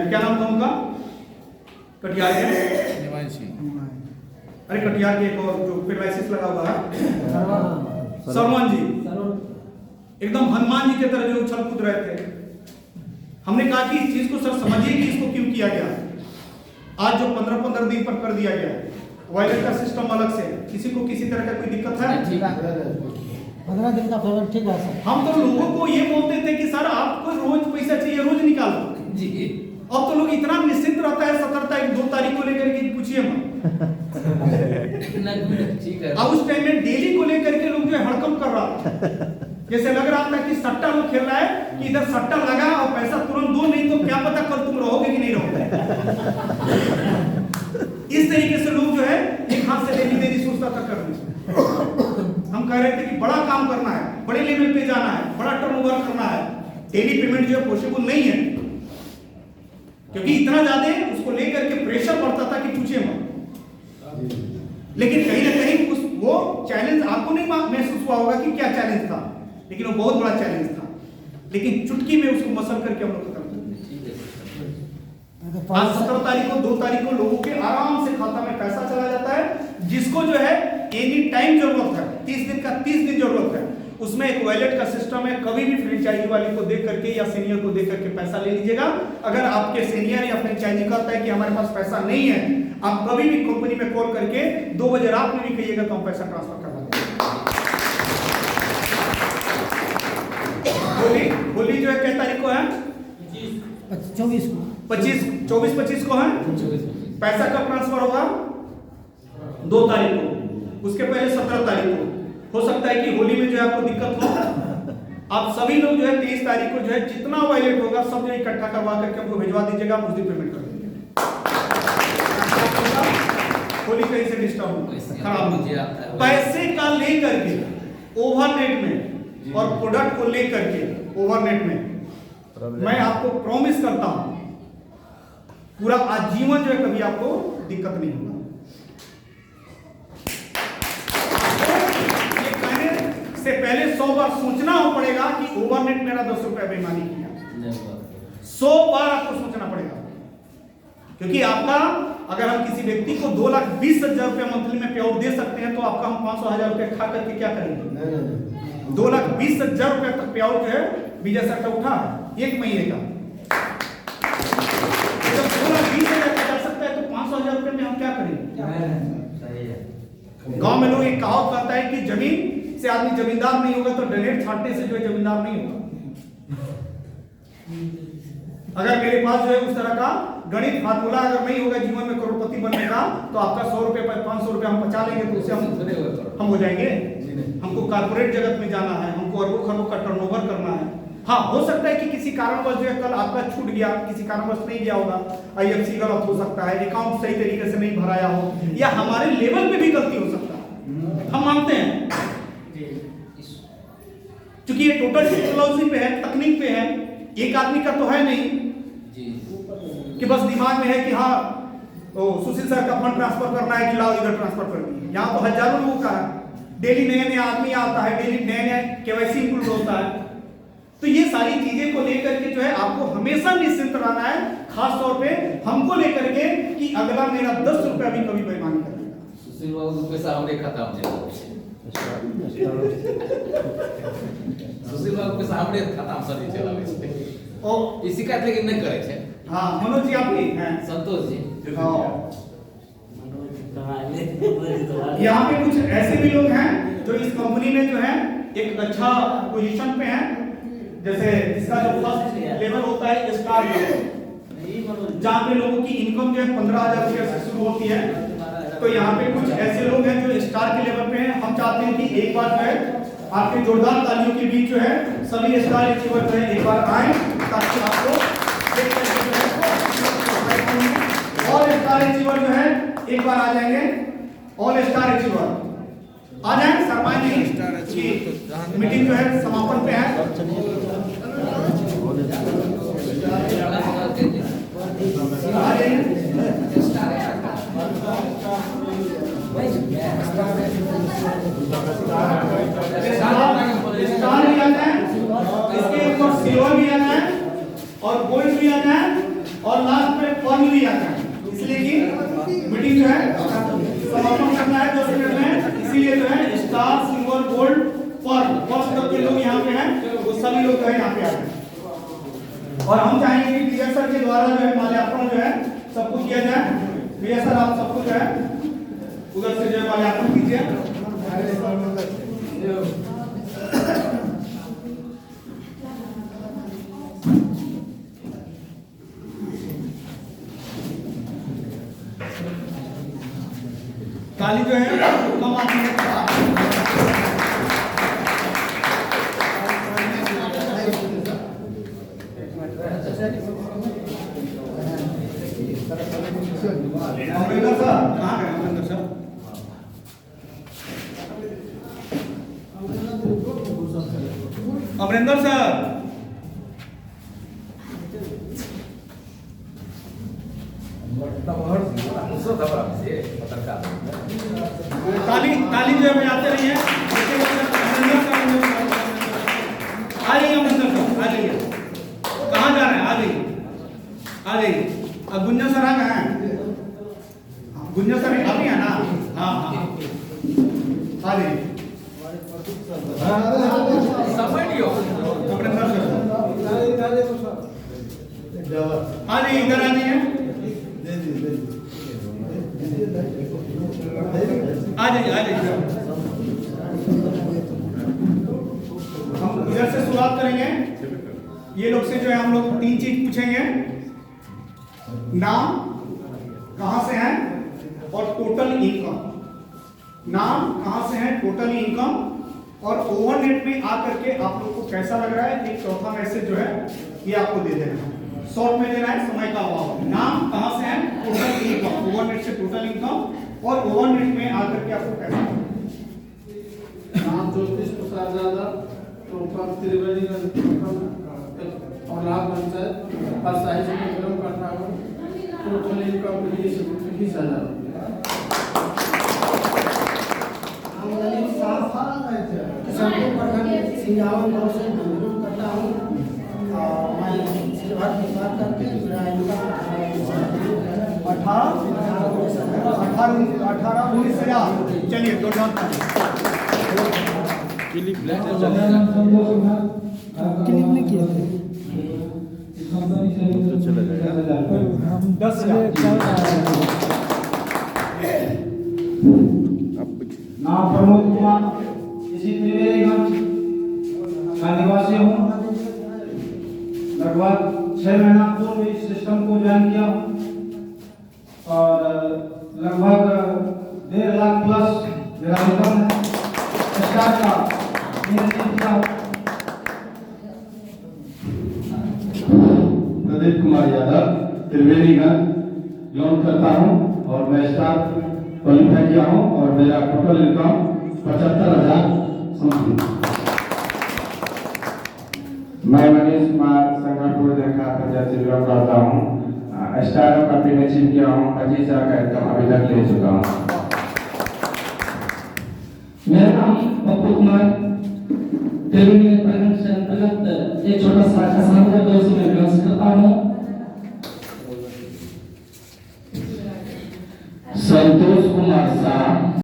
क्या नाम था उनका, कटिहार के अरे कटिहार के एक और जो पेरालिसिस लगा हुआ है सरवन जी, एकदम हनुमान जी की तरह जो उछल कूद रहे थे। हमने कहा कि इस चीज को सर समझिए कि इसको क्यों किया गया। आज जो 15-15 दिन पर कर दिया गया, वॉलेट का सिस्टम अलग से, किसी को किसी तरह का कोई दिक्कत है? 15 दिन का पेमेंट ठीक है सर। हम तो लोगों को ये बोलते थे कि सर आपको रोज पैसा चाहिए, रोज निकालो जी। अब तो लोग इतना निश्चित रहता है, सतर्कता 1-2 तारीख को लेकर के पूछिए मत। ठीक है। अब उस टाइम में डेली को लेकर के लोग जो है हड़कंप कर रहा था, जैसे लग रहा था कि सट्टा लोग खेल रहा है कि इधर सट्टा लगा और पैसा तुरंत दो, नहीं तो क्या पता कल तुम रहोगे कि नहीं रहोगे। इस तरीके से लोग जो है एक हाथ से लेनी देनी सोचता था करने। हम कह रहे थे कि बड़ा काम करना है, बड़े लेवल पे जाना है, बड़ा टर्नओवर करना है, डेली पेमेंट जो है पॉसिबल नहीं है, क्योंकि इतना ज्यादा उसको लेकर के प्रेशर पड़ता था कि पूछे मत। लेकिन कहीं ना कहीं उस वो चैलेंज आपको नहीं महसूस हुआ होगा कि क्या चैलेंज था, लेकिन वो बहुत बड़ा चैलेंज था। लेकिन चुटकी में उसको मसल करके हम लोग खत्म कर दिए। आज 17 तारीख को 2 तारीख को लोगों के आराम से खाता में पैसा चला जाता है, जिसको जो है एनी टाइम जरूरत है, 30 दिन का 30 दिन जरूरत है। उसमें एक वॉलेट का सिस्टम है, कभी भी फ्रेंचाइजी वाले को देख करके या सीनियर को देख करके पैसा ले लीजिएगा। अगर आपके सीनियर या फ्रेंचाइजी कहता है कि हमारे पास पैसा नहीं है, आप कभी भी कंपनी में कॉल करके 2 बजे रात में भी कहिएगा तो हम पैसा ट्रांसफर करवा देंगे। होली जो है किस तारीख को है? 24 को 24-25 को है। पैसा कब ट्रांसफर होगा? 2 तारीख को, उसके पहले 17 तारीख को। हो सकता है कि होली में जो है आपको दिक्कत हो। आप सभी लोग जो है 23 तारीख को जो है जितना वॉलेट होगा सब जो इकट्ठा करवा करके हमको भिजवा दीजिएगा, हम उस दिन पेमेंट कर देंगे। होली कहीं से डिस्टर्ब हो खराब हो। पैसे का लेकर के ओवरनेट में और प्रोडक्ट को लेकर के ओवरनेट में मैं आपको प्रॉमिस करता हूं पूरा आजीवन जो है कभी आपको दिक्कत नहीं होगा। ये कहने से पहले 100 बार सोचना हो पड़ेगा कि ओवरनेट मेरा 10 रुपया बेईमानी किया। 100 बार आपको सोचना पड़ेगा, क्योंकि आपका अगर हम किसी व्यक्ति को 2,20,000 रुपया मंथली में पे आउट दे सकते हैं तो आपका हम 500,000 रुपया खा करके क्या करेंगे? 2,20,000 रुपया तक पे आउट जो है विजय सर का उठा 1 महीने का। जब 2,20,000 का जा सकता है तो 500,000 रुपये में हम क्या करेंगे? गांव में लोग एक कहावत कहता है कि जमीन से आदमी जमींदार नहीं होगा तो डनेट छाटने से जो है जमींदार नहीं होगा। अगर मेरे पास जो है उस तरह का गणित फार्मूला अगर नहीं होगा जीवन में करोड़पति बनने का, तो आपका 100 रुपए पर 500 रुपए हम बचा लेंगे तो उससे हम हो जाएंगे। हमको कारपोरेट जगत में जाना है, हमको अरबों खरबों का टर्नओवर करना है। हाँ, हो सकता है कि किसी कारणवश जो है कल आपका छूट गया, किसी कारणवश नहीं गया होगा, IFC गलत हो सकता है, अकाउंट सही तरीके से नहीं भराया हो, या हमारे लेवल पे भी गलती हो सकता है, हम मानते हैं। क्योंकि ये टोटल टेक्नोलॉजी पे है, तकनीक पे है, एक आदमी का तो है नहीं कि बस दिमाग में है कि हाँ सुशील सर का फंड ट्रांसफर करना है कि लाओ इधर ट्रांसफर कर दिए। यहाँ तो हजारों लोगों का है, डेली नया नया आदमी आता है, डेली नया नया केवाईसी इंक्लूड होता है। तो ये सारी चीजें को लेकर के जो है आपको हमेशा निश्चिंत रहना है, खास तौर पे हमको लेकर के कि अगला मेरा 10 रुपया भी कभी बेईमानी करेगा। सुशील बाबू पैसा हमरे खाता में चला सुशील बाबू पैसा हमरे खाता में सदी चलावे छै और ई शिकायत लेकिन नहीं करे छै। हाँ मनोज जी आप ही हैं, संतोष जी हाँ। यहाँ पे कुछ ऐसे भी लोग हैं जो इस कंपनी में जो है एक अच्छा पोजीशन पे हैं, जैसे इसका जो फर्स्ट लेवल होता है स्टार लेवल, जहाँ पे लोगों की इनकम जो है 15,000 रुपये से शुरू होती है। तो यहाँ पे कुछ ऐसे लोग हैं जो स्टार के लेवल पे हैं। हम चाहते हैं कि एक बार जो है आपके जोरदार तालियों के बीच जो है सभी स्टार अचीवर जो है एक बार आए, ताकि आपको और स्टार अचीवर जो है एक बार आ जाएंगे। ऑल स्टार अचीवर आ जाए, शर्माए नहीं कि मीटिंग जो है समापन पे है। आ जाइए। स्टार भी आना है, इसके ऊपर सिल्वर भी आना है और गोल्ड भी आना है और लास्ट में पर्ल भी आना है, इसलिए कि मीटिंग जो है समापन करना है 10 मिनट में। इसीलिए जो है star, silver, gold, pearl first तक के लोग यहाँ पे हैं, वो सभी लोग जो है यहाँ पे आ जाए। और हम चाहेंगे कि विजय सर के द्वारा जो है माल्यार्पण जो है सब कुछ किया जाए। विजय सर आप सबको जो है उधर से जो है माल्यार्पण कीजिए। ताली जो है कम आती है। अमरिंदर सर कहाँ गए? अमरिंदर सर अमरिंदर सर ताली जो है बजाते रहिए। आ जाइए अमरिंदर सर, आ जाइए। कहाँ जा रहे हैं? आ जाइए, आ जाइए। अब गुंजन सर आ गए हैं? गुंजन सर आप ही है ना? हाँ हाँ आ जाइए। समझ लियो अमरिंदर सर आ जाइए, इधर आ जाइए, आ जाइए, आ जाइए। हम इधर से शुरुआत करेंगे। ये लोग से जो है हम लोग 3 चीज पूछेंगे, नाम, कहां से हैं और टोटल इनकम। नाम, कहां से हैं, टोटल इनकम और ओवरनेट में आकर के आप लोग को कैसा लग रहा है। एक चौथा मैसेज जो है ये आपको दे देना है, शॉर्ट में देना है, समय का अभाव। नाम, कहां से हैं, टोटल इनकम, ओवरनेट से टोटल इनकम और ओवरनेट में आकर के आपको कैसा नाम ज्योतिष प्रसाद यादव, टोपा त्रिवेणी और लाभ पंचायत और साहित्य में क्रम करता हूँ। Total income 20,000। किसानपुर प्रखंड सिंगावन गाँव से बिलोंग करता हूँ। मैं सिलवार की बात करके मेरा इनकम 18-19,000। चलिए दो क्लिप नहीं किए थे। चला जाएगा। हम 10,000 नाम प्रमोद कुमार, इसी त्रिवेणीगंज का निवासी हूँ। लगभग 6 महीना पूर्व इस सिस्टम को ज्वाइन किया हूँ और लगभग 1.5 लाख प्लस मेरा इनकम है। स्टार्ट का प्रदीप कुमार यादव, त्रिवेणीगंज जॉब करता हूँ और मैं स्टाफ क्वालिफाई किया हूँ और मेरा टोटल इनकम 75,000 समथिंग। मैं मनीष कुमार संगठपुर देखा पंचायत से बिलोंग करता हूँ। स्टार्टअप कंपनी में अचीव किया हूँ। 25,000 का इनकम अभी तक ले चुका हूँ। मेरा नाम पप्पू कुमार त्रिवेणी प्रखंड से अंतर्गत एक छोटा सा किसान